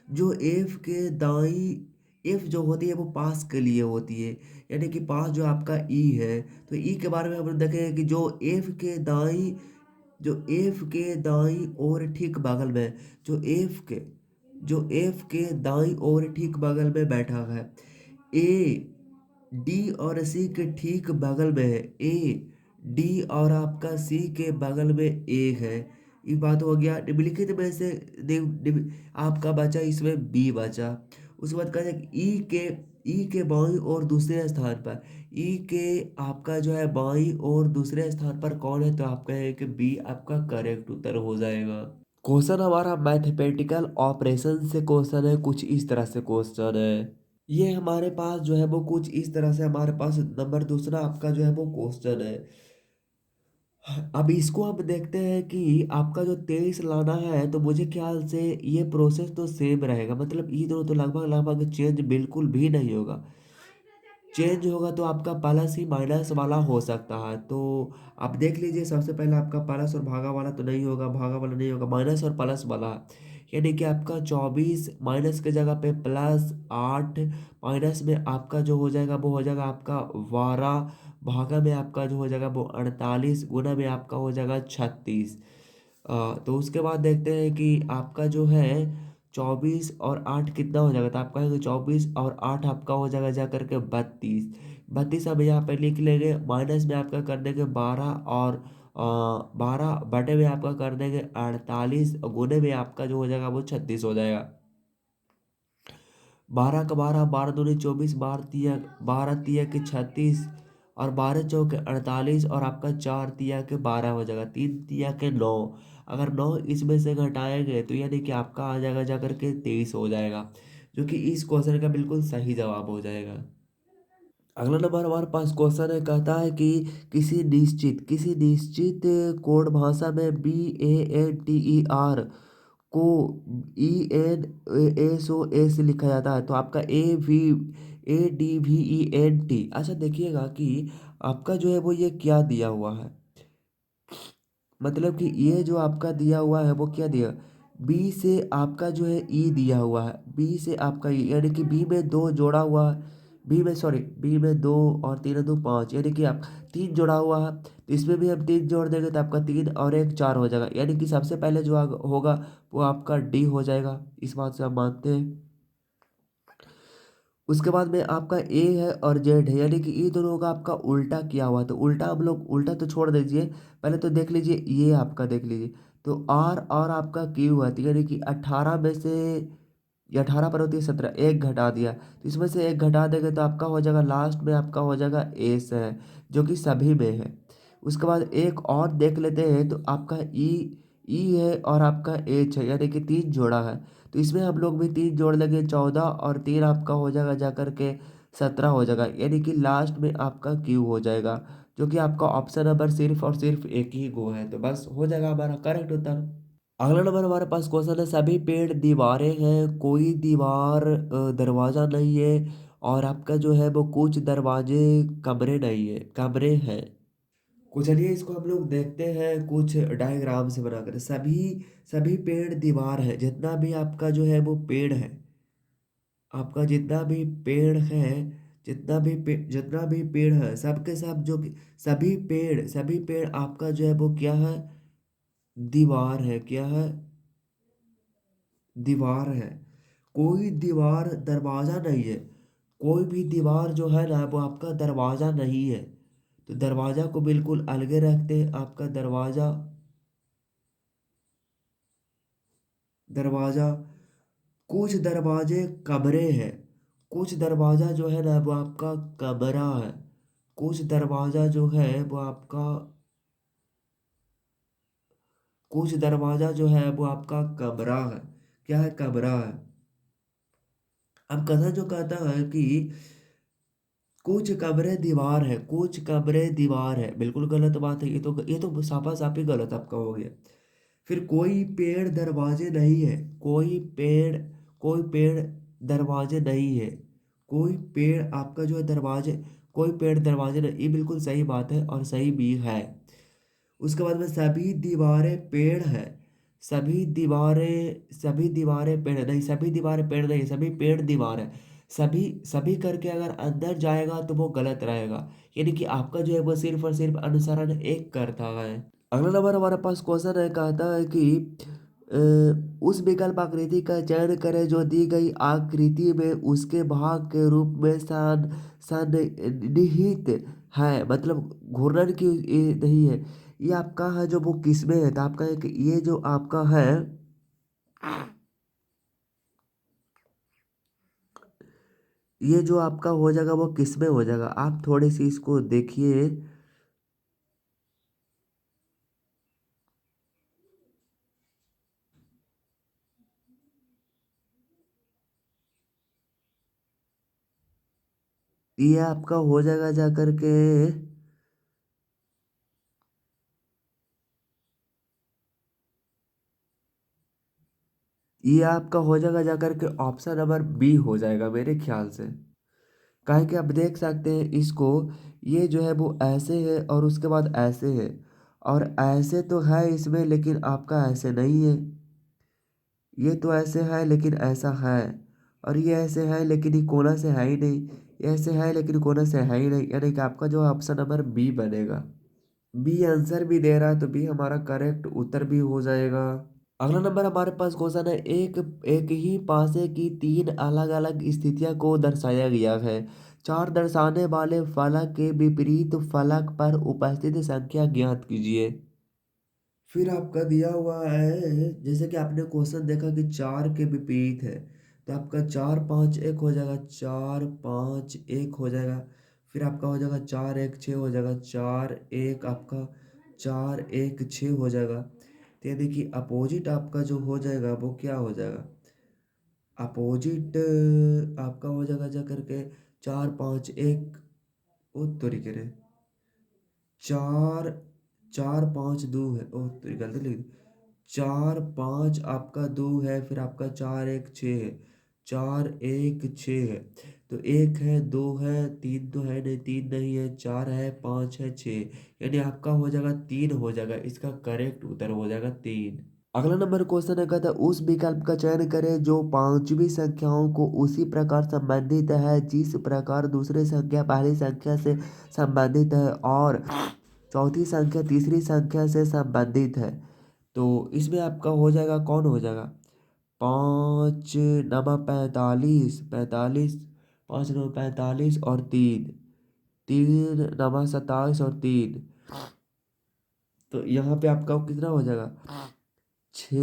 जो एफ के दाईं एफ जो होती है वो पास के लिए होती है यानी कि पास जो आपका ई है तो ई के बारे में हम देखेंगे कि जो एफ के दाईं ओर ठीक बगल में जो एफ के दाईं ओर ठीक बगल में बैठा है। ए डी और सी के ठीक बगल में है। ए डी और आपका सी के बगल में ए है। ये बात हो गया निम्नलिखित में से आपका बचा इसमें बी बचा। उसके बाद कहते हैं ई के बाईं और दूसरे स्थान पर ई के आपका जो है बाईं और दूसरे स्थान पर कौन है तो आप कहें कि बी आपका करेक्ट उत्तर हो जाएगा। क्वेश्चन हमारा मैथमेटिकल ऑपरेशन से क्वेश्चन है। कुछ इस तरह से क्वेश्चन है। ये हमारे पास जो है वो कुछ इस तरह से हमारे पास नंबर दूसरा आपका जो है वो क्वेश्चन है। अब इसको हम देखते हैं कि आपका जो 23 लाना है तो मुझे ख्याल से ये प्रोसेस तो सेम रहेगा। मतलब ये दोनों तो लगभग लगभग चेंज बिल्कुल भी नहीं होगा। चेंज होगा तो आपका प्लस ही माइनस वाला हो सकता है। तो आप देख लीजिए सबसे पहले आपका प्लस और भागा वाला तो नहीं होगा, भागा वाला नहीं होगा, माइनस और प्लस वाला है। यानी कि आपका 24 माइनस के जगह पे +8 माइनस में आपका जो हो जाएगा वो हो जाएगा आपका 12 भागा में आपका जो हो जाएगा वो 48 गुना में आपका हो जाएगा 36। तो उसके बाद देखते हैं कि आपका जो है 24 और 8 कितना हो जाएगा तो आप कहेंगे 24 और 8 आपका हो जाएगा जा करके 32। 32 अब यहाँ पे लिख लेंगे माइनस में आपका कर देंगे 12 और 12 बटे में आपका कर देंगे 48, गुने में आपका जो हो जाएगा वो 36 हो जाएगा। 12 का 12, 12 दूनी 24, 12 तिया के 36 और 12 चौके 48 और आपका 4 तिया के 12 हो जाएगा, 3 तिया के 9। अगर 9 इसमें से घटाएंगे तो यानी कि आपका आ जाएगा जाकर के 23 हो जाएगा, जो कि इस क्वेश्चन का बिल्कुल सही जवाब हो जाएगा। अगला नंबर हमारे पास क्वेश्चन है, कहता है कि किसी निश्चित कोड भाषा में BANTER को ENSOS लिखा जाता है, तो आपका ADVENT। अच्छा देखिएगा कि आपका जो है वो ये क्या दिया हुआ है, मतलब कि ये जो आपका दिया हुआ है वो क्या दिया, बी से आपका जो है ई दिया हुआ है, बी से आपका ई, यानी कि बी में दो जोड़ा हुआ है, बी में दो और तीन दो पाँच, यानी कि आप तीन जोड़ा हुआ है, तो इसमें भी हम तीन जोड़ देंगे तो आपका तीन और एक चार हो जाएगा, यानी कि सबसे पहले जो होगा वो आपका डी हो जाएगा, इस बात से हम मानते हैं। उसके बाद में आपका ए है और जेड है, यानी कि ये दोनों का आपका उल्टा किया हुआ है, तो उल्टा हम लोग उल्टा तो छोड़ दीजिए, पहले तो देख लीजिए ये आपका देख लीजिए, तो आर और आपका क्यू है, तो यानी कि 18 में से ये 18 पर होती है 17, एक घटा दिया, तो इसमें से एक घटा देंगे तो आपका हो जाएगा लास्ट में आपका हो जाएगा एस है, जो कि सभी में है। उसके बाद एक और देख लेते हैं, तो आपका ई है और आपका एच है, यानी कि तीन जोड़ा है, तो इसमें हम लोग भी तीन जोड़ लेंगे 14 और तीन आपका हो जाएगा जाकर के 17 हो जाएगा, यानी कि लास्ट में आपका क्यू हो जाएगा, जो कि आपका ऑप्शन नंबर सिर्फ और सिर्फ एक ही गो है, तो बस हो जाएगा हमारा करेक्ट उत्तर। अगला नंबर हमारे पास क्वेश्चन है, सभी पेड़ दीवारें हैं, कोई दीवार दरवाजा नहीं है, और आपका जो है वो कुछ दरवाजे कमरे नहीं है, कमरे हैं। कुछ चलिए इसको हम लोग देखते हैं कुछ डायग्राम से बनाकर। सभी सभी पेड़ दीवार है, जितना भी आपका जो है वो पेड़ है, आपका जितना भी पेड़ है, जितना भी पेड़ है सबके सब जो कि सभी पेड़ आपका जो है वो क्या है, दीवार है, क्या है, दीवार है। कोई दीवार दरवाजा नहीं है, कोई भी दीवार जो है ना वो आपका दरवाजा नहीं है, तो दरवाजा को बिल्कुल अलग रखते हैं, आपका दरवाजा, दरवाजा कुछ दरवाजे कमरे हैं, कुछ दरवाजा जो है ना वो आपका कमरा है, कुछ दरवाजा जो है वो आपका, कुछ दरवाजा जो है वो आपका कमरा है, क्या है, कमरा है। अब कथा जो कहता है कि कुछ कमरे दीवार है, कुछ कमरे दीवार है, बिल्कुल गलत बात है, ये तो साफा साफी गलत आपका हो गया। फिर कोई पेड़ दरवाजे नहीं है, कोई पेड़ दरवाजे नहीं है, कोई पेड़ आपका जो है दरवाजे, कोई पेड़ दरवाजे नहीं, ये बिल्कुल सही बात है और सही भी है। उसके बाद में सभी दीवारें पेड़ है, सभी दीवारें पेड़ नहीं, सभी दीवारें पेड़ नहीं, सभी पेड़ दीवार है, सभी सभी करके अगर अंदर जाएगा तो वो गलत रहेगा, यानी कि आपका जो है वो सिर्फ और सिर्फ अनुसरण एक करता है। अगला नंबर हमारे पास क्वेश्चन है, कहता है कि उस विकल्प आकृति का चयन करें जो दी गई आकृति में उसके भाग के रूप में सन्निहित है, मतलब घूर्णन की ये नहीं है, ये आपका है जो वो किसमें है, तो आपका है कि ये जो आपका है, ये जो आपका हो जाएगा वो किसमें हो जाएगा, आप थोड़ी सी इसको देखिए। ये आपका हो जाएगा जा करके, ये आपका हो जाएगा जा करके ऑप्शन नंबर बी हो जाएगा मेरे ख्याल से। काहे कि आप देख सकते हैं इसको, ये जो है वो ऐसे है और उसके बाद ऐसे है, और ऐसे तो है इसमें लेकिन आपका ऐसे नहीं है, ये तो ऐसे है लेकिन ऐसा है, और ये ऐसे है लेकिन ये कोना से है ही नहीं, ये ऐसे है लेकिन कोना से है ही नहीं, यानी कि आपका जो ऑप्शन नंबर बी बनेगा। बी आंसर भी दे रहा है तो बी हमारा करेक्ट उत्तर भी हो जाएगा। अगला नंबर हमारे पास क्वेश्चन है, एक एक ही पासे की तीन अलग अलग स्थितियों को दर्शाया गया है, 4 दर्शाने वाले फलक के विपरीत फलक पर उपस्थित संख्या ज्ञात कीजिए। फिर आपका दिया हुआ है, जैसे कि आपने क्वेश्चन देखा कि 4 के विपरीत है, तो आपका 4 5 1 हो जाएगा, 4 5 1 हो जाएगा। फिर आपका हो जाएगा 4 1 6 हो जाएगा, 4 1 आपका 4 1 6 हो जाएगा। तो ये देखिए अपोजिट आपका जो हो जाएगा वो क्या हो जाएगा, अपोजिट आपका हो जाएगा जा करके 4 5 1, ओ तरीके रे, 4 4 5 2 है, ओ तो गलती लिख दी। 4 5 आपका 2 है, फिर आपका 4 1 6 है, 4 1 6 है। तो 1 है, 2 है, 3 तो है नहीं, 3 नहीं है, 4 है, 5 है, 6, यानी आपका हो जाएगा 3 हो जाएगा। इसका करेक्ट उत्तर हो जाएगा 3। अगला नंबर क्वेश्चन है, कहता है उस विकल्प का चयन करें जो पांचवी संख्याओं को उसी प्रकार संबंधित है जिस प्रकार दूसरी संख्या पहली संख्या से संबंधित है और चौथी संख्या तीसरी संख्या से संबंधित है। तो इसमें आपका हो जाएगा, कौन हो जाएगा, 5 नमा 45, 45, 5 नमा 45 और 3, 3 नमा 27 और 3। तो यहाँ पे आपका कितना हो जाएगा, 6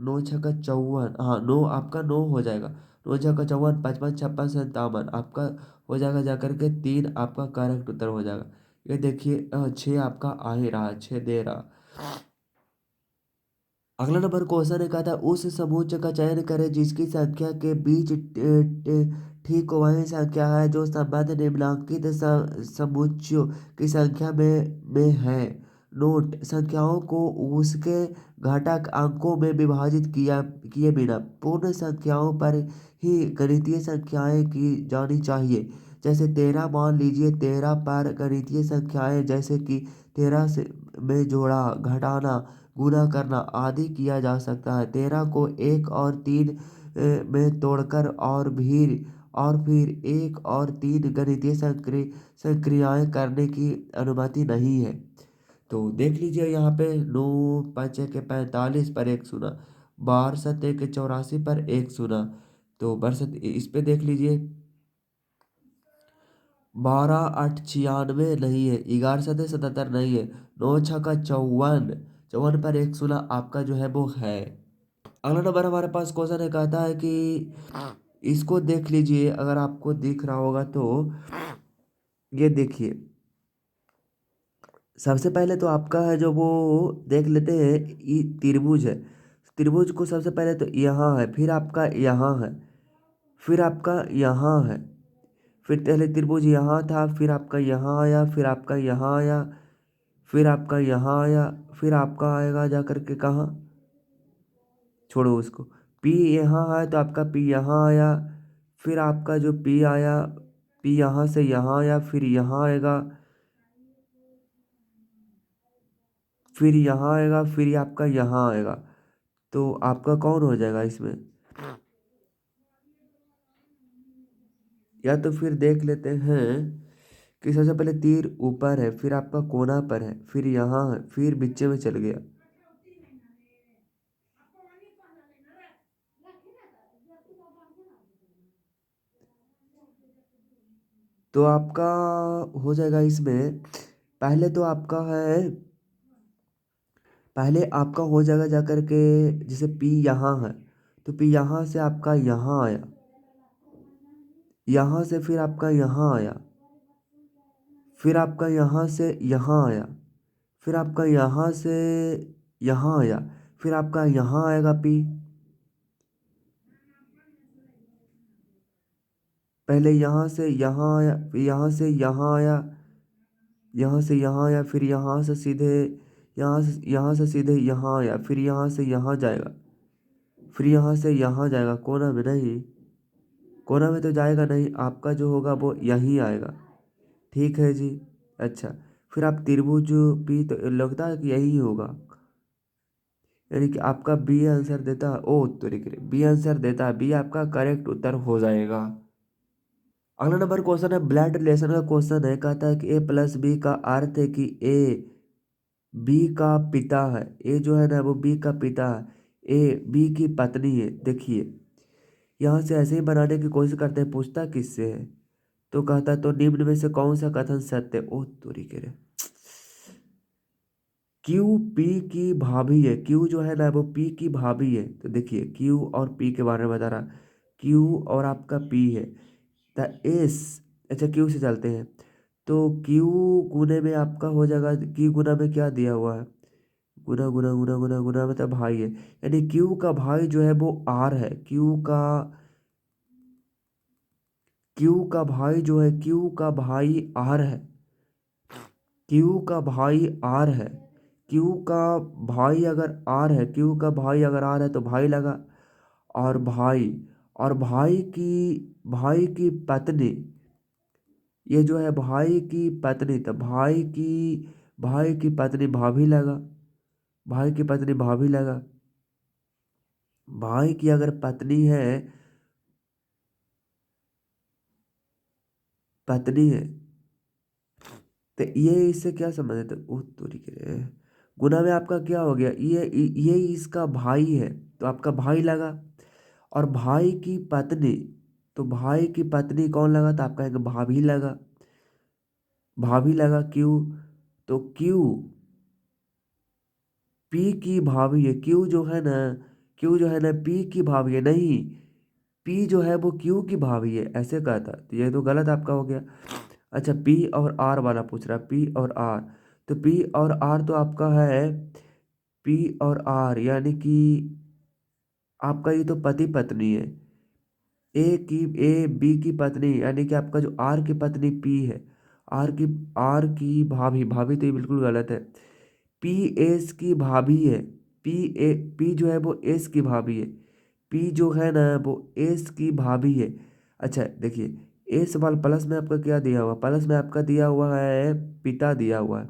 9 6 का 54, हाँ 9, आपका 9 हो जाएगा। 9 6 का 54, 55 56 57 आपका हो जाएगा, जा करके 3 आपका करेक्ट उत्तर हो जाएगा। ये देखिए 6 आपका आ ही रहा, 6 दे रहा। अगला नंबर क्वेश्चन है, कहा था उस समोच्च का चयन करें जिसकी संख्या के बीच ठीक वही संख्या है जो संबंध निम्नलिखित समुच्चयों की संख्या में है। नोट, संख्याओं को उसके घटक अंकों में विभाजित किए बिना पूर्ण संख्याओं पर ही गणितीय संख्याएं की जानी चाहिए। जैसे 13, मान लीजिए 13 पर गणितीय संख्याएं जैसे कि 13 से में जोड़ा, घटाना, गुणा करना आदि किया जा सकता है। 13 को 1 और 3 में तोड़कर और फिर 1 और 3 गणितीय संक्रियाएं करने की अनुमति नहीं है। तो देख लीजिए यहाँ पे 9 5 के 45 पर 1 सुना, 12 7 के 84 पर 1 सुना। तो बरसत इस पे देख लीजिए, 12 8 96 नहीं है, 11 7 77 नहीं है, 9 6 का 54, 54 पर 1 सुना आपका जो है वो है। अगला नंबर हमारे पास क्वेश्चन है, कहता है कि इसको देख लीजिए, अगर आपको दिख रहा होगा तो ये देखिए। सबसे पहले तो आपका है जो वो देख लेते हैं, ये त्रिभुज है। त्रिभुज को सबसे पहले तो यहाँ है, फिर आपका यहाँ है, फिर आपका यहाँ है, फिर पहले त्रिभुज यहाँ था, फिर आपका यहाँ आया, फिर आपका यहाँ आया, फिर आपका यहाँ आया, फिर आपका आएगा जा करके कहाँ, छोड़ो उसको। पी यहाँ है तो आपका पी यहाँ आया, फिर आपका जो पी आया, पी यहाँ से यहाँ आया, फिर यहाँ आएगा, फिर यहाँ आएगा, फिर आपका यहाँ आएगा। तो आपका कौन हो जाएगा इसमें, या तो फिर देख लेते हैं कि सबसे पहले तीर ऊपर है, फिर आपका कोना पर है, फिर यहाँ है, फिर बीच में चल गया। तो आपका हो जाएगा इसमें, पहले तो आपका है, पहले आपका हो जाएगा जा कर के, जैसे पी यहाँ है तो पी यहाँ से आपका यहाँ आया, यहाँ से फिर आपका यहाँ आया, फिर आपका यहाँ से यहाँ आया, फिर आपका यहाँ से यहाँ आया, फिर आपका यहाँ आएगा पी, पहले यहाँ से यहाँ आया, फिर यहाँ से यहाँ आया, फिर यहाँ से सीधे यहाँ आया, फिर यहाँ से यहाँ जाएगा, फिर यहाँ से यहाँ जाएगा, कोना में नहीं, कोना में तो जाएगा नहीं, आपका जो होगा वो यहीं आएगा। ठीक है जी। अच्छा, फिर आप त्रिभुज पी, तो लगता है कि यही होगा, यानी कि आपका बी आंसर देता है, ओ तरीके बी आंसर देता है, बी आपका करेक्ट उत्तर हो जाएगा। अगला नंबर क्वेश्चन है, ब्लड रिलेशन का क्वेश्चन है, कहता है कि ए प्लस बी का अर्थ है कि ए बी का पिता है, ए जो है ना वो बी का पिता है, ए बी की पत्नी है। देखिए यहाँ से ऐसे ही बनाने की कोशिश करते हैं, पूछता किससे है, तो कहता है तो निम्न में से कौन सा कथन सत्य है? ओ तोरी के रे, क्यू पी की भाभी है। क्यू जो है ना वो पी की भाभी है। तो देखिए क्यू और पी के बारे में बता रहा। क्यू और आपका पी है। द एस, अच्छा क्यू से चलते हैं। तो क्यू गुने में आपका हो जाएगा, क्यू गुना में क्या दिया हुआ है? गुना गुना गुना गुना गुना मतलब भाई है, यानी क्यू का भाई जो है वो आर है। क्यू का भाई जो है, क्यू का भाई आर है। क्यू का भाई आर है। क्यू का भाई अगर आर है, क्यू का भाई अगर आर है तो भाई लगा। और भाई, और भाई की पत्नी, ये जो है भाई की पत्नी, तो भाई की पत्नी भाभी लगा। भाई की पत्नी भाभी लगा। भाई की अगर पत्नी है, पत्नी है, तो ये इससे क्या समझ है? तो ओ तोरी के, गुना में आपका क्या हो गया? ये इसका भाई है तो आपका भाई लगा। और भाई की पत्नी, तो भाई की पत्नी कौन लगा? तो आपका एक भाभी लगा। भाभी लगा क्यू, तो क्यू पी की भाभी है। क्यू जो है ना पी की भाभी है, नहीं, पी जो है वो क्यू की भाभी है, ऐसे कहता। तो ये तो गलत आपका हो गया। अच्छा पी और आर वाला पूछ रहा, पी और आर। तो पी और आर तो आपका है, पी और आर यानी कि आपका ये तो पति पत्नी है। ए बी की पत्नी, यानी कि आपका जो आर की पत्नी पी है। आर की आर की भाभी, भाभी तो ये बिल्कुल गलत है। पी एस की भाभी है। पी जो है वो एस की भाभी है। पी जो है ना वो एस की भाभी है। अच्छा देखिए एस वाल प्लस में आपका क्या दिया हुआ? प्लस में आपका दिया हुआ है पिता दिया हुआ है।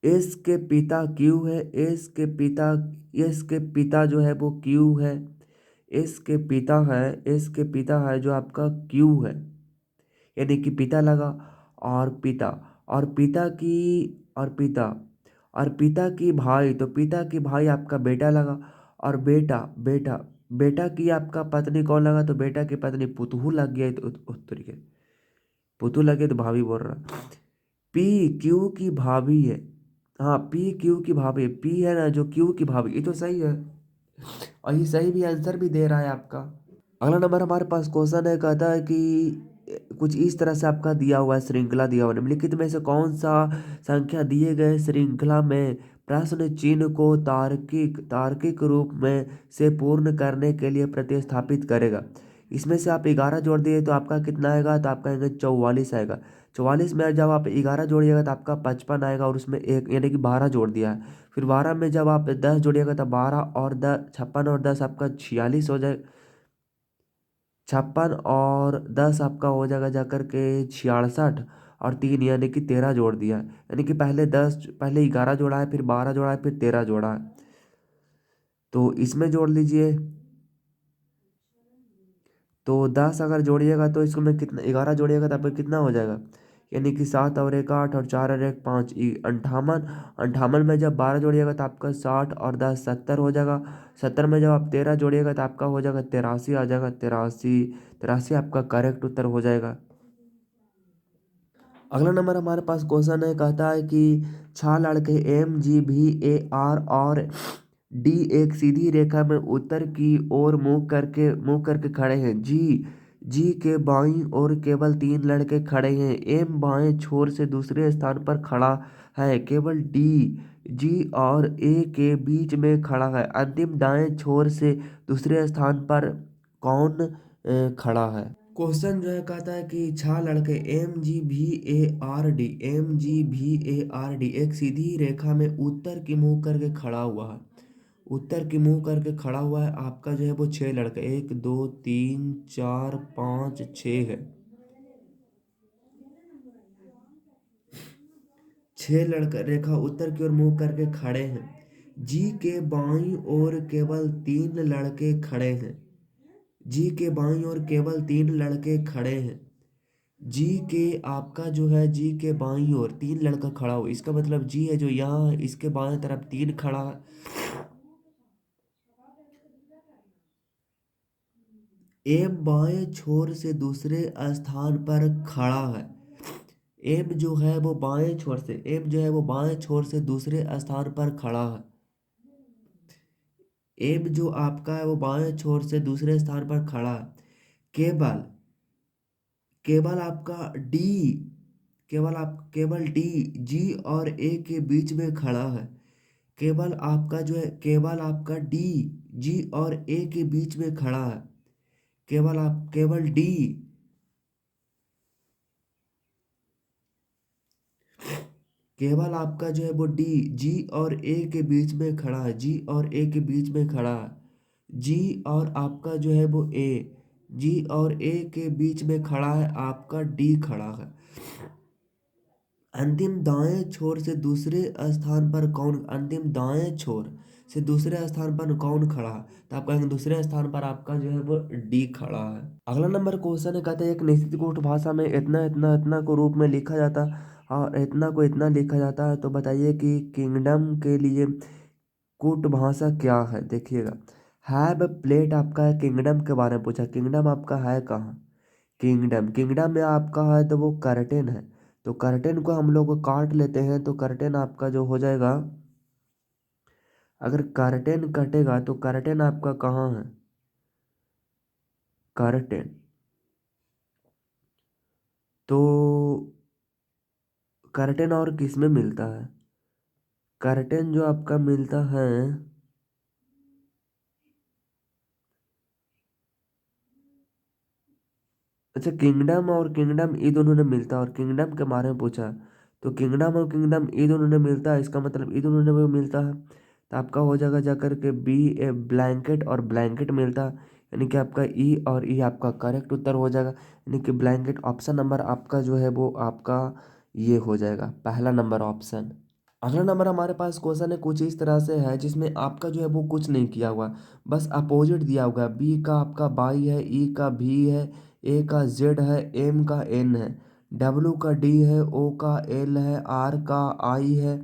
एस के पिता क्यू है। एस के पिता जो है वो क्यू है। एस के पिता है जो आपका क्यू है, यानी कि पिता लगा। और पिता, और पिता की, और पिता, और पिता की भाई, तो पिता की भाई आपका बेटा लगा। और बेटा, बेटा की आपका पत्नी कौन लगा? तो बेटा की पत्नी पुतहू लग गया। तो उस तरीके पुतहू लगे तो भाभी बोल रहा। पी क्यू की भाभी है। हाँ पी क्यू की भाभी है। पी है ना जो क्यू की भाभी, ये तो सही है। और ये सही भी आंसर भी दे रहा है आपका। अगला नंबर हमारे पास क्वेश्चन है, कहता है कि कुछ इस तरह से आपका दिया हुआ है, श्रृंखला दिया हुआ है, निम्नलिखित में से कौन सा संख्या दिए गए श्रृंखला में प्रश्न चिन्ह को तार्किक तार्किक रूप में से पूर्ण करने के लिए प्रतिस्थापित करेगा? इसमें से आप 11 जोड़ दिए तो आपका कितना आएगा? तो आपका आएगा 44 आएगा। 44 में जब आप 11 जोड़िएगा तो आपका 55 आएगा, और उसमें एक यानी कि 12 जोड़ दिया है। फिर 12 में जब आप 10 जोड़िएगा तो 12 और 10, 56 और 10 आपका 46 हो जाए। 56 और 10 आपका हो जाएगा जाकर के 66, और 3 यानी कि 13 जोड़ दिया है। यानी कि पहले 11 जोड़ा है, फिर 12 जोड़ा है, फिर 13 जोड़ा है। तो इसमें जोड़ लीजिए। तो 10 अगर जोड़िएगा तो इसको में कितना, 11 जोड़िएगा तो आपका कितना हो जाएगा? यानी कि 7 और 1 8 और 4 और 1 5, 58। 58 में जब 12 जोड़िएगा तो आपका 60 और 10 70 हो जाएगा। 70 में जब आप 13 जोड़िएगा तो आपका हो जाएगा 83 आ जाएगा। 83, 83 आपका करेक्ट उत्तर हो जाएगा। अगला नंबर हमारे पास क्वेश्चन है, कहता है कि छह लड़के MGVAR और डी एक सीधी रेखा में उत्तर की ओर मुंह करके खड़े हैं। जी के बाईं ओर केवल 3 लड़के खड़े हैं। एम बाएं छोर से दूसरे स्थान पर खड़ा है। केवल जी और ए के बीच में खड़ा है। अंतिम दाएं छोर से दूसरे स्थान पर कौन खड़ा है? क्वेश्चन जो है कहता है कि छह लड़के एम जी भी ए आर डी एक सीधी रेखा में उत्तर की मुंह करके खड़ा हुआ है। उत्तर की मुंह करके खड़ा हुआ है आपका जो है वो 6 लड़के, 1 2 3 4 5 6 है। 6 लड़का रेखा उत्तर की ओर मुंह करके खड़े हैं। जी के बाईं ओर केवल 3 लड़के खड़े हैं। जी के बाईं ओर केवल 3 लड़के खड़े हैं। जी के आपका जो है, जी के बाईं ओर 3 लड़का खड़ा हो, इसका मतलब जी है जो यहाँ इसके बाएं तरफ 3 खड़ा है। एम बाएं छोर से दूसरे स्थान पर खड़ा है। एम जो है वो बाएं छोर से, एम जो है वो बाएं छोर से दूसरे स्थान पर खड़ा है। एम जो आपका है वो बाएं छोर से दूसरे स्थान पर खड़ा है। केवल केवल आपका डी केवल डी जी और ए के बीच में खड़ा है। केवल आपका डी जी और ए के बीच में खड़ा है। केवल डी केवल आपका जो है वो डी जी और ए के बीच में खड़ा है। जी और ए के बीच में खड़ा है। जी और आपका जो है वो ए जी और ए के बीच में खड़ा है, आपका डी खड़ा है। अंतिम दाएं छोर से दूसरे स्थान पर कौन खड़ा है? तो आप कहेंगे दूसरे स्थान पर आपका जो है वो डी खड़ा है। अगला नंबर क्वेश्चन है, कहते हैं एक निश्चित गुट भाषा में इतना इतना इतना को रूप में लिखा जाता और इतना को इतना लिखा जाता है, तो बताइए कि किंगडम के लिए कूट भाषा क्या है? देखिएगा, हैव प्लेट आपका है, किंगडम के बारे में पूछा। किंगडम आपका है कहाँ? किंगडम में आपका है तो वो कर्टेन है। तो कर्टेन को हम लोग काट लेते हैं, तो कर्टेन आपका जो हो जाएगा, अगर कर्टेन कटेगा तो कर्टेन आपका कहाँ है? कर्टेन तो कर्टेन और किस में मिलता है? कर्टेन जो आपका मिलता है, अच्छा किंगडम और किंगडम ये दोनों ने मिलता है, और किंगडम के बारे में पूछा, तो किंगडम और किंगडम ये दोनों ने मिलता है, इसका मतलब ये दोनों ने भी मिलता है। तो आपका हो जाएगा जाकर के बी ए ब्लैंकेट और ब्लैंकेट मिलता है, यानी कि आपका ई और ई आपका करेक्ट उत्तर हो जाएगा, यानी कि ब्लैंकेट ऑप्शन नंबर आपका जो है वो आपका ये हो जाएगा पहला नंबर ऑप्शन। अगला नंबर हमारे पास क्वेश्चन है कुछ इस तरह से है, जिसमें आपका जो है वो कुछ नहीं किया हुआ, बस अपोजिट दिया हुआ है। बी का आपका बाई है, ई का भी है, ए का जेड है, एम का एन है, डब्ल्यू का डी है, ओ का एल है, आर का आई है,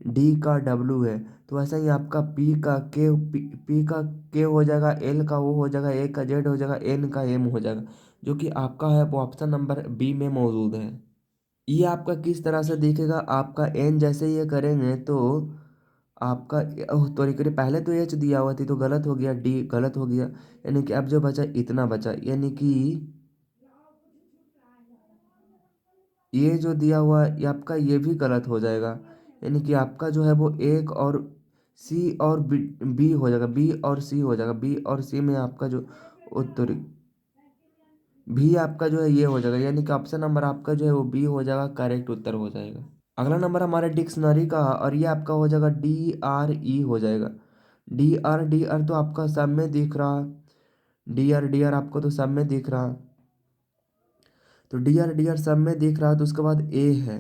डी का डब्ल्यू है। तो ऐसा ही आपका पी का के हो जाएगा, एल का वो हो जाएगा, ए का जेड हो जाएगा, एन का एम हो जाएगा, जो कि आपका है वो ऑप्शन नंबर बी में मौजूद है। ये आपका किस तरह से दिखेगा? आपका एन जैसे ये करेंगे तो आपका तो पहले तो एच दिया हुआ थी तो गलत हो गया, डी गलत हो गया, यानी कि अब जो बचा इतना बचा, यानी कि ये जो दिया हुआ है ये आपका ये भी गलत हो जाएगा, यानी कि आपका जो है वो एक और सी और बी हो जाएगा, बी और सी हो जाएगा। बी और सी में आपका जो उत्तर भी आपका जो है ये हो जाएगा, यानी कि ऑप्शन नंबर आपका जो है वो बी हो जाएगा, करेक्ट उत्तर हो जाएगा। अगला नंबर हमारे डिक्शनरी का है, और ये आपका हो जाएगा DRE हो जाएगा। डी आर तो आपका सब में दिख रहा है, डी आर आपको तो सब में दिख रहा है, तो डी आर सब में दिख रहा है, तो उसके बाद ए है,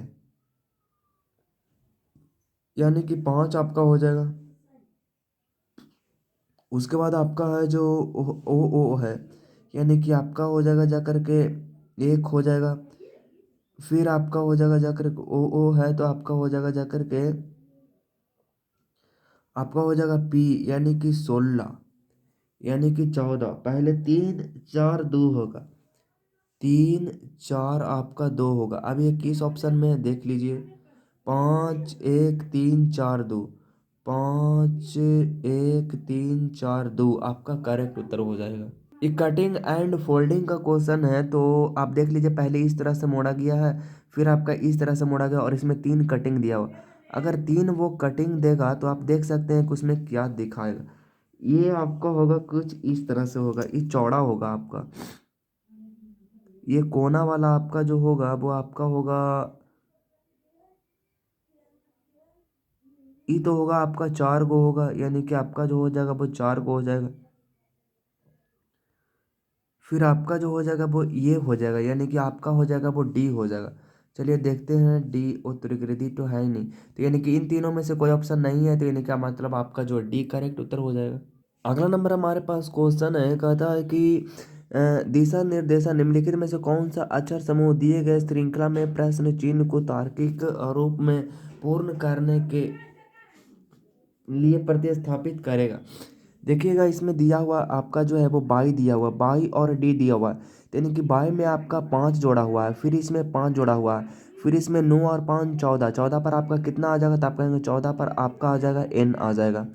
यानी कि 5 आपका हो जाएगा। उसके बाद आपका है जो ओ है, यानी कि आपका हो जाएगा जा करके 1 हो जाएगा। फिर आपका हो जाएगा जा करके ओ है, तो आपका हो जाएगा जा करके आपका हो जाएगा पी, यानी कि 16, यानी कि 14। पहले 3 4 2 होगा, 3 4 आपका 2 होगा। अब ये किस ऑप्शन में है देख लीजिए, 5 1 3 4 2, 5 1 3 4 2 आपका करेक्ट उत्तर हो जाएगा। ये कटिंग एंड फोल्डिंग का क्वेश्चन है, तो आप देख लीजिए पहले इस तरह से मोड़ा गया है, फिर आपका इस तरह से मोड़ा गया, और इसमें 3 कटिंग दिया हुआ। अगर 3 वो कटिंग देगा तो आप देख सकते हैं कि उसमें क्या दिखाएगा। ये आपका होगा कुछ इस तरह से होगा, ये चौड़ा होगा आपका, ये कोना वाला आपका जो होगा वो आपका होगा, ये तो होगा आपका 4 गो होगा, यानी कि आपका जो हो जाएगा वो 4 गो हो जाएगा। फिर आपका जो हो जाएगा वो ये हो जाएगा, यानी कि आपका हो जाएगा वो डी हो जाएगा। चलिए देखते हैं, डी उत्तरीकृति तो है ही नहीं, तो यानी कि इन तीनों में से कोई ऑप्शन नहीं है, तो यानी क्या मतलब आपका जो डी करेक्ट उत्तर हो जाएगा। अगला नंबर हमारे पास क्वेश्चन है, कहता है कि दिशा निर्देशा निम्नलिखित में से कौन सा अक्षर समूह दिए गए श्रृंखला में प्रश्न चिन्ह को तार्किक रूप में पूर्ण करने के लिए प्रतिस्थापित करेगा? देखिएगा इसमें दिया हुआ आपका जो है वो बाई दिया हुआ, बाई और डी दिया हुआ है। तो यानी कि बाई में आपका 5 जोड़ा हुआ है, फिर इसमें 5 जोड़ा हुआ है, फिर इसमें 9 और 5 14, 14 पर आपका कितना आ जाएगा, तो आप कहेंगे 14 पर आपका आ जाएगा एन आ जाएगा।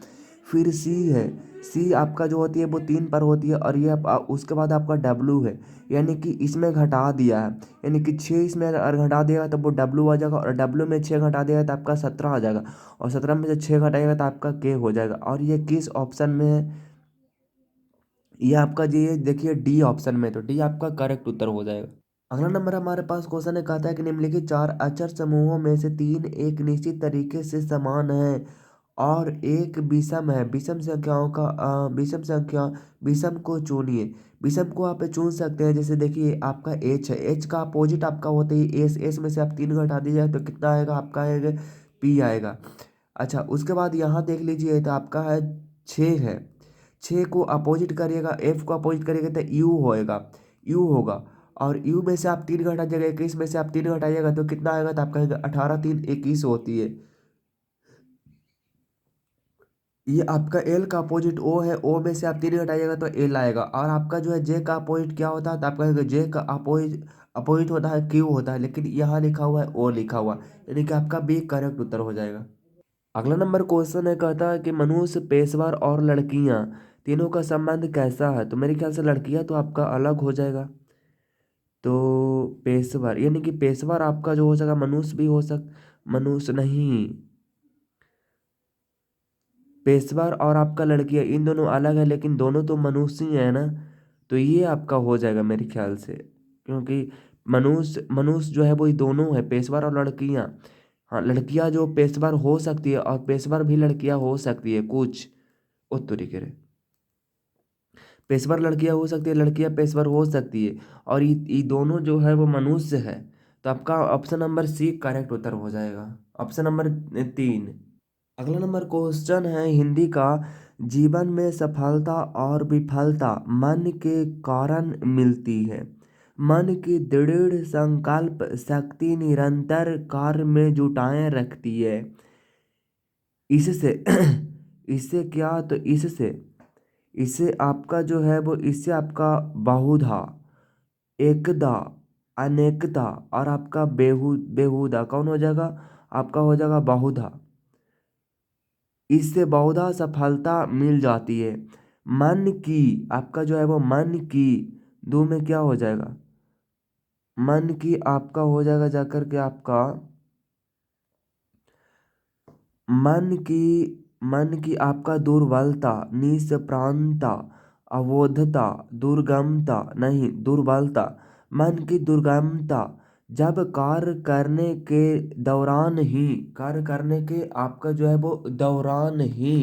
फिर सी है, सी आपका जो होती है वो 3 पर होती है, और ये उसके बाद आपका डब्लू है, यानी कि इसमें घटा दिया है, यानी कि 6 इसमें अगर घटा देगा तब वो डब्लू आ जाएगा, और डब्लू में 6 घटा देगा तो आपका 17 आ जाएगा, और 17 में से 6 घटाएगा तो आपका के हो जाएगा। और ये किस ऑप्शन में है, ये आपका ये देखिए डी ऑप्शन में, तो डी आपका करेक्ट उत्तर हो जाएगा। अगला नंबर हमारे पास क्वेश्चन है, कहता है कि निम्नलिखित 4 अचर समूहों में से 3 एक निश्चित तरीके से समान है और एक विषम है। विषम संख्याओं का विषम को चुनिए। विषम को आप चुन सकते हैं, जैसे देखिए आपका एच है, एच का अपोजिट आपका होता है एस, एस में से आप 3 घटा दीजिए तो कितना आएगा, आपका आएगा पी आएगा। अच्छा, उसके बाद यहाँ देख लीजिए तो आपका है 6 है, 6 को अपोजिट करिएगा, एफ को अपोजिट करिएगा तो यू होएगा, यू होगा, और यू में से आप 3 घटाइएगा, 21 में से आप 3 घटाइएगा तो कितना आएगा, तो आपका 18 3 21 होती है। ये आपका एल का अपोजिट ओ है, ओ में से आप 3 घटाइएगा तो एल आएगा, और आपका जो है जे का अपोजिट क्या होता है, तो आपका जे का अपोजिट अपोजिट होता है क्यू होता है, लेकिन यहाँ लिखा हुआ है ओ लिखा हुआ, यानी कि आपका बी करेक्ट उत्तर हो जाएगा। अगला नंबर क्वेश्चन है, कहता है कि मनुष्य, पेशवर और लड़कियां तीनों का संबंध कैसा है। तो मेरे ख्याल से लड़कियां तो आपका अलग हो जाएगा, तो पेशवर यानी कि पेशवर आपका जो हो सका मनुष्य भी हो सक, मनुष्य नहीं, पेशवर और आपका लड़कियां इन दोनों अलग है, लेकिन दोनों तो मनुष्य ही है ना, तो ये आपका हो जाएगा मेरे ख्याल से, क्योंकि मनुष्य मनुष्य जो है वो दोनों है, पेशवर और लड़कियां। हाँ, लड़कियां जो पेशवर हो सकती है और पेशवर भी लड़कियां हो सकती है कुछ उस तरीके से, पेशवर लड़कियां हो सकती है, लड़कियां पेशवर हो सकती है, और ये दोनों जो है वो मनुष्य है, तो आपका ऑप्शन नंबर सी करेक्ट उत्तर हो जाएगा, ऑप्शन नंबर 3। अगला नंबर क्वेश्चन है हिंदी का, जीवन में सफलता और विफलता मन के कारण मिलती है। मन की दृढ़ संकल्प शक्ति निरंतर कार्य में जुटाए रखती है। इससे इससे क्या, तो इससे आपका जो है वो, इससे आपका बहुधा, एकता, अनेकता, और आपका बेहुदा कौन हो जाएगा, आपका हो जाएगा बहुधा। इससे बहुधा सफलता मिल जाती है। मन की आपका जो है वो, मन की दो में क्या हो जाएगा, मन की आपका हो जाएगा जाकर के आपका, मन की मन की आपका दुर्बलता, निष्प्राणता, अवोधता, दुर्गमता नहीं दुर्बलता, मन की दुर्गमता, जब कार्य करने के आपका जो है वो दौरान ही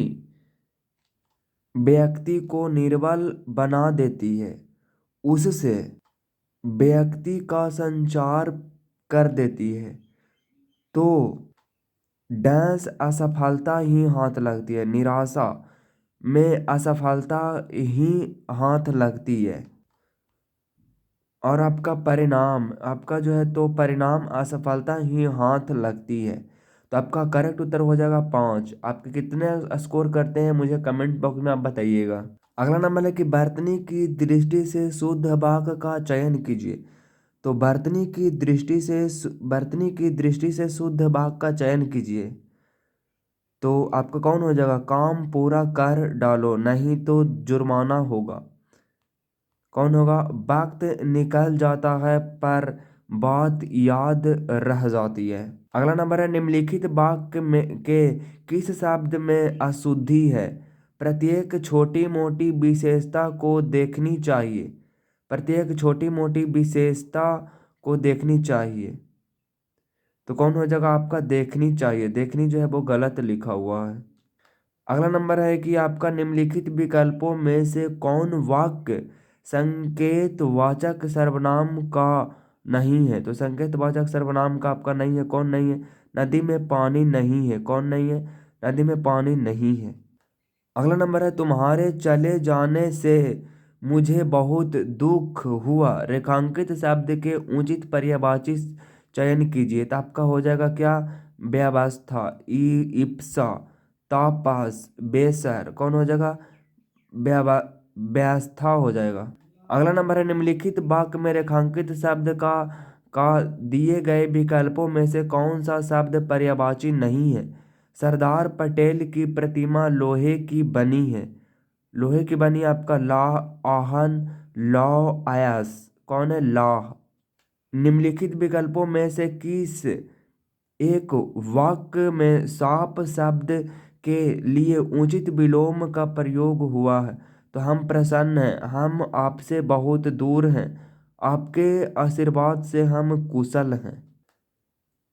व्यक्ति को निर्बल बना देती है, उससे व्यक्ति का संचार कर देती है, तो डैश असफलता ही हाथ लगती है, निराशा में असफलता ही हाथ लगती है, और आपका परिणाम आपका जो है तो परिणाम असफलता ही हाथ लगती है। तो आपका करेक्ट उत्तर हो जाएगा 5। आपके कितने स्कोर करते हैं मुझे कमेंट बॉक्स में आप बताइएगा। अगला नंबर है कि बर्तनी की दृष्टि से शुद्ध भाग का चयन कीजिए। तो बर्तनी की दृष्टि से शुद्ध भाग का चयन कीजिए, तो आपका कौन हो जाएगा, काम पूरा कर डालो नहीं तो जुर्माना होगा, कौन होगा, वक्त निकल जाता है पर बात याद रह जाती है। अगला नंबर है, निम्नलिखित वाक्य में के किस शब्द में अशुद्धि है। प्रत्येक छोटी मोटी विशेषता को देखनी चाहिए, प्रत्येक छोटी मोटी विशेषता को देखनी चाहिए, तो कौन हो जाएगा आपका देखनी चाहिए, देखनी जो है वो गलत लिखा हुआ है। अगला नंबर है कि आपका निम्नलिखित विकल्पों में से कौन वाक्य संकेतवाचक सर्वनाम का नहीं है। तो संकेतवाचक सर्वनाम का आपका नहीं है, कौन नहीं है, नदी में पानी नहीं है, कौन नहीं है, नदी में पानी नहीं है। अगला नंबर है, तुम्हारे चले जाने से मुझे बहुत दुख हुआ। रेखांकित शब्द के उचित पर्यायवाची चयन कीजिए, तो आपका हो जाएगा क्या, व्यवस्था, इप्सा, तापस, बेसर, कौन हो जाएगा, व्यावा व्यवस्था हो जाएगा। अगला नंबर है, निम्नलिखित वाक्य में रेखांकित शब्द का दिए गए विकल्पों में से कौन सा शब्द पर्यायवाची नहीं है। सरदार पटेल की प्रतिमा लोहे की बनी है। लोहे की बनी आपका लाह आहन लौह अयस कौन है लाह। निम्नलिखित विकल्पों में से किस एक वाक्य में साप शब्द के लिए उचित विलोम का प्रयोग हुआ है। तो हम प्रसन्न हैं, हम आपसे बहुत दूर हैं, आपके आशीर्वाद से हम कुशल हैं।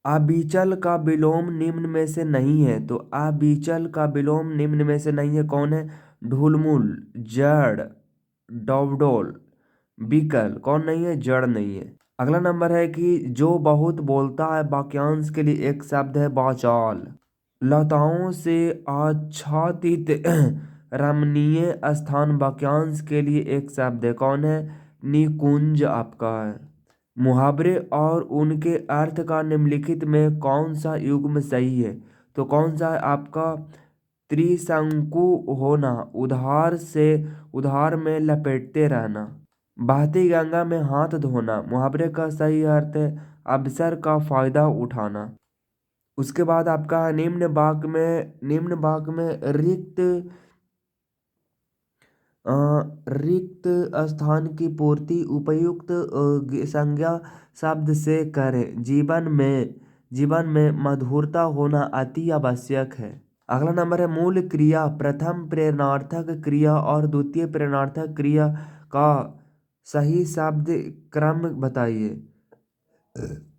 अबिचल का विलोम निम्न में से नहीं है। तो अबिचल का विलोम निम्न में से नहीं है कौन है। ढुलमुल जड़ डवडोल बिकल कौन नहीं है जड़ नहीं है। अगला नंबर है कि जो बहुत बोलता है वाक्यांश के लिए एक शब्द है बाचाल। लताओं से आच्छादित रमणीय स्थान वाक्यांश के लिए एक शब्द है कौन है। निकुंज आपका है। मुहावरे और उनके अर्थ का निम्नलिखित में कौन सा युग्म सही है। तो कौन सा है आपका त्रिशंकु होना, उधार से उधार में लपेटते रहना, बहती गंगा में हाथ धोना। मुहावरे का सही अर्थ है अवसर का फायदा उठाना। उसके बाद आपका निम्न वाक्य में अ, रिक्त स्थान की पूर्ति उपयुक्त संज्ञा शब्द से करें। जीवन में मधुरता होना अति आवश्यक है। अगला नंबर है, मूल क्रिया प्रथम प्रेरणार्थक क्रिया और द्वितीय प्रेरणार्थक क्रिया का सही शब्द क्रम बताइए।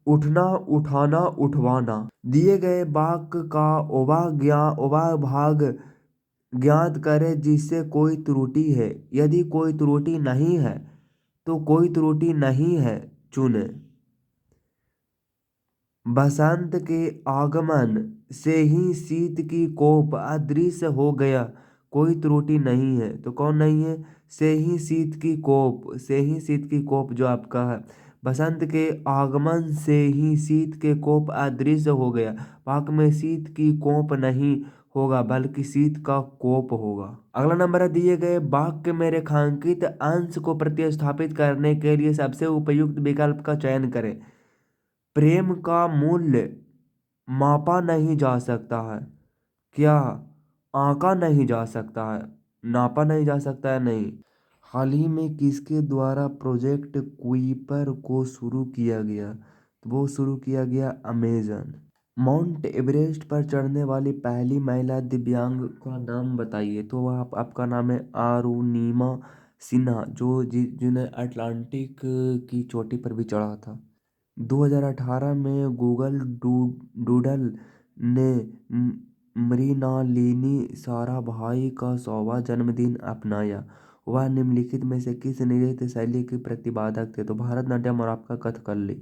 उठना उठाना उठवाना। दिए गए वाक्य का ओवा भाग ज्ञात करें जिससे कोई त्रुटि है। यदि कोई त्रुटि नहीं है तो कोई त्रुटि नहीं है चुने। बसंत के आगमन से ही शीत की कोप अदृश्य हो गया, कोई त्रुटि नहीं है। तो कौन नहीं है। से ही शीत की कोप, से ही शीत की कोप जो आपका है। बसंत के आगमन से ही शीत के कोप अदृश्य हो गया। वाक्य में शीत की कोप नहीं होगा बल्कि शीत का कोप होगा। अगला नंबर है, दिए गए वाक्य में रेखांकित अंश को प्रतिस्थापित करने के लिए सबसे उपयुक्त विकल्प का चयन करें। प्रेम का मूल्य मापा नहीं जा सकता है। क्या आंका नहीं जा सकता है, नापा नहीं जा सकता है नहीं। हाल ही में किसके द्वारा प्रोजेक्ट कुइपर को शुरू किया गया। तो वो शुरू किया गया अमेजन। माउंट एवरेस्ट पर चढ़ने वाली पहली महिला दिव्यांग का नाम बताइए। तो वह आपका नाम है अरुणिमा सिन्हा, जिन्हें अटलांटिक की चोटी पर भी चढ़ा था। 2018 में गूगल डूडल ने मृणालिनी साराभाई का 100वां जन्मदिन अपनाया। वह निम्नलिखित में से किस नृत्य शैली के प्रतिपादक थे। तो भरतनाट्यम और आपका कथकली।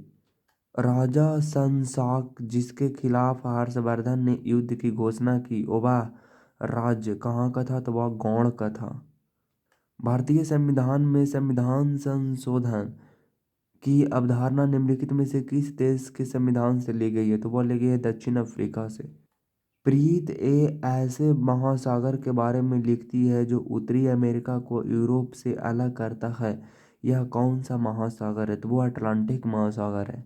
राजा शंशाक जिसके खिलाफ हर्षवर्धन ने युद्ध की घोषणा की, वह राज्य कहाँ का था। तो वह गौड़ का था। भारतीय संविधान में संविधान संशोधन की अवधारणा निम्नलिखित में से किस देश के संविधान से ली गई है। तो वह ली गई है दक्षिण अफ्रीका से। प्रीत ऐसे महासागर के बारे में लिखती है जो उत्तरी अमेरिका को यूरोप से अलग करता है। यह कौन सा महासागर है। तो वो अटलांटिक महासागर है।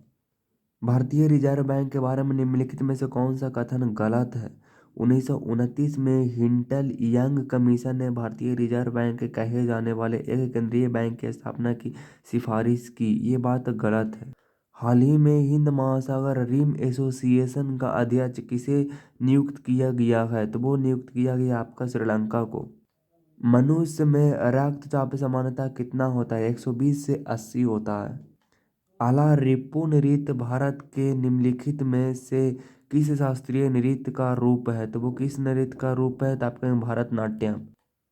भारतीय रिजर्व बैंक के बारे में निम्नलिखित में से कौन सा कथन गलत है। 1929 में हिंटल यंग कमीशन ने भारतीय रिजर्व बैंक कहे जाने वाले एक केंद्रीय बैंक की स्थापना की सिफारिश की। ये बात गलत है। हाल ही में हिंद महासागर रिम एसोसिएशन का अध्यक्ष किसे नियुक्त किया गया है। तो वो नियुक्त किया गया आपका श्रीलंका को। मनुष्य में रक्तचाप समानता कितना होता है। 120 से 80 होता है। आलारिप्पू नृत्य भारत के निम्नलिखित में से किस शास्त्रीय नृत्य का रूप है। तो वो किस नृत्य का रूप है। तो आपका भरतनाट्यम।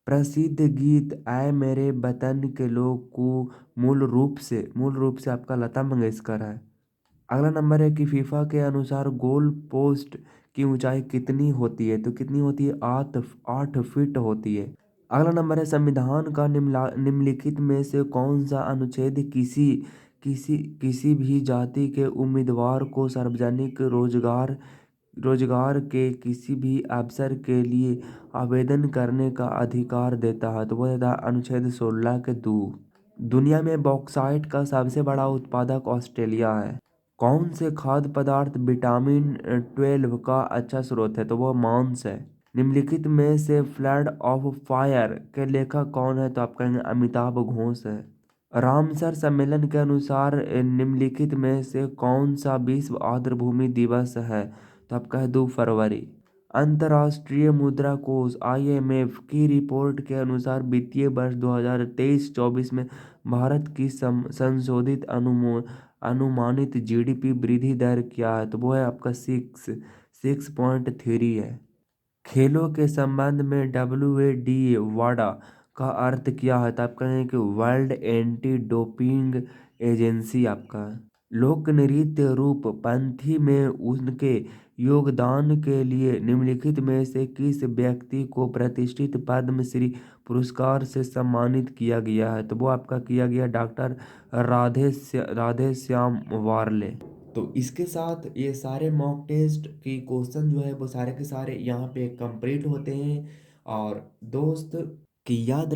प्रसिद्ध गीत आए मेरे वतन के लोग को मूल रूप से आपका लता मंगेशकर है। अगला नंबर है कि फीफा के अनुसार गोल पोस्ट की ऊंचाई कितनी होती है। तो कितनी होती है 8 फीट होती है। अगला नंबर है, संविधान का निम्नलिखित में से कौन सा अनुच्छेद किसी भी जाति के उम्मीदवार को सार्वजनिक रोजगार रोजगार के किसी भी अवसर के लिए आवेदन करने का अधिकार देता है। तो वो देता है अनुच्छेद 16 के 2। दुनिया में बॉक्साइट का सबसे बड़ा उत्पादक ऑस्ट्रेलिया है। कौन से खाद्य पदार्थ विटामिन 12 का अच्छा स्रोत है? तो वो मांस है। निम्नलिखित में से फ्लड ऑफ फायर के लेखक कौन है? तो आप कहेंगे अमिताभ घोष है। रामसर सम्मेलन के अनुसार निम्नलिखित में से कौन सा विश्व आर्द्रभूमि दिवस है? तो आप कहें 2 फरवरी। अंतर्राष्ट्रीय मुद्रा कोष IMF की रिपोर्ट के अनुसार वित्तीय वर्ष 2023-24 में भारत की संशोधित अनुमानित GDP वृद्धि दर क्या है? तो वो है आपका 6.3 है। खेलों के संबंध में WADA वाडा का अर्थ क्या है? तो आप कहें कि वर्ल्ड एंटी डोपिंग एजेंसी आपका है। लोक नृत्य रूप पंथी में उनके योगदान के लिए निम्नलिखित में से किस व्यक्ति को प्रतिष्ठित पद्मश्री पुरस्कार से सम्मानित किया गया है? तो वो आपका किया गया डॉक्टर राधे श्याम वार्ले। तो इसके साथ ये सारे मॉक टेस्ट की क्वेश्चन जो है वो सारे के सारे यहाँ पे कंप्लीट होते हैं। और दोस्त कि याद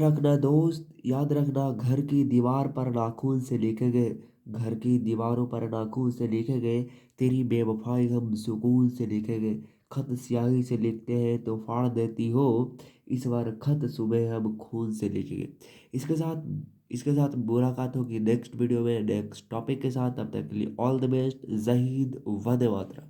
रखना घर की दीवार पर नाखून से लिखे गए, घर की दीवारों पर नाखून से लिखे गए तेरी बेवफाई हम सुकून से लिखे गए। खत स्याही से लिखते हैं तो फाड़ देती हो, इस बार खत सुबह हम खून से लिखेंगे। इसके साथ मुलाकात होगी नेक्स्ट वीडियो में नेक्स्ट टॉपिक के साथ। तब तक के लिए ऑल द बेस्ट। जय हिंद, वंदे मातरम।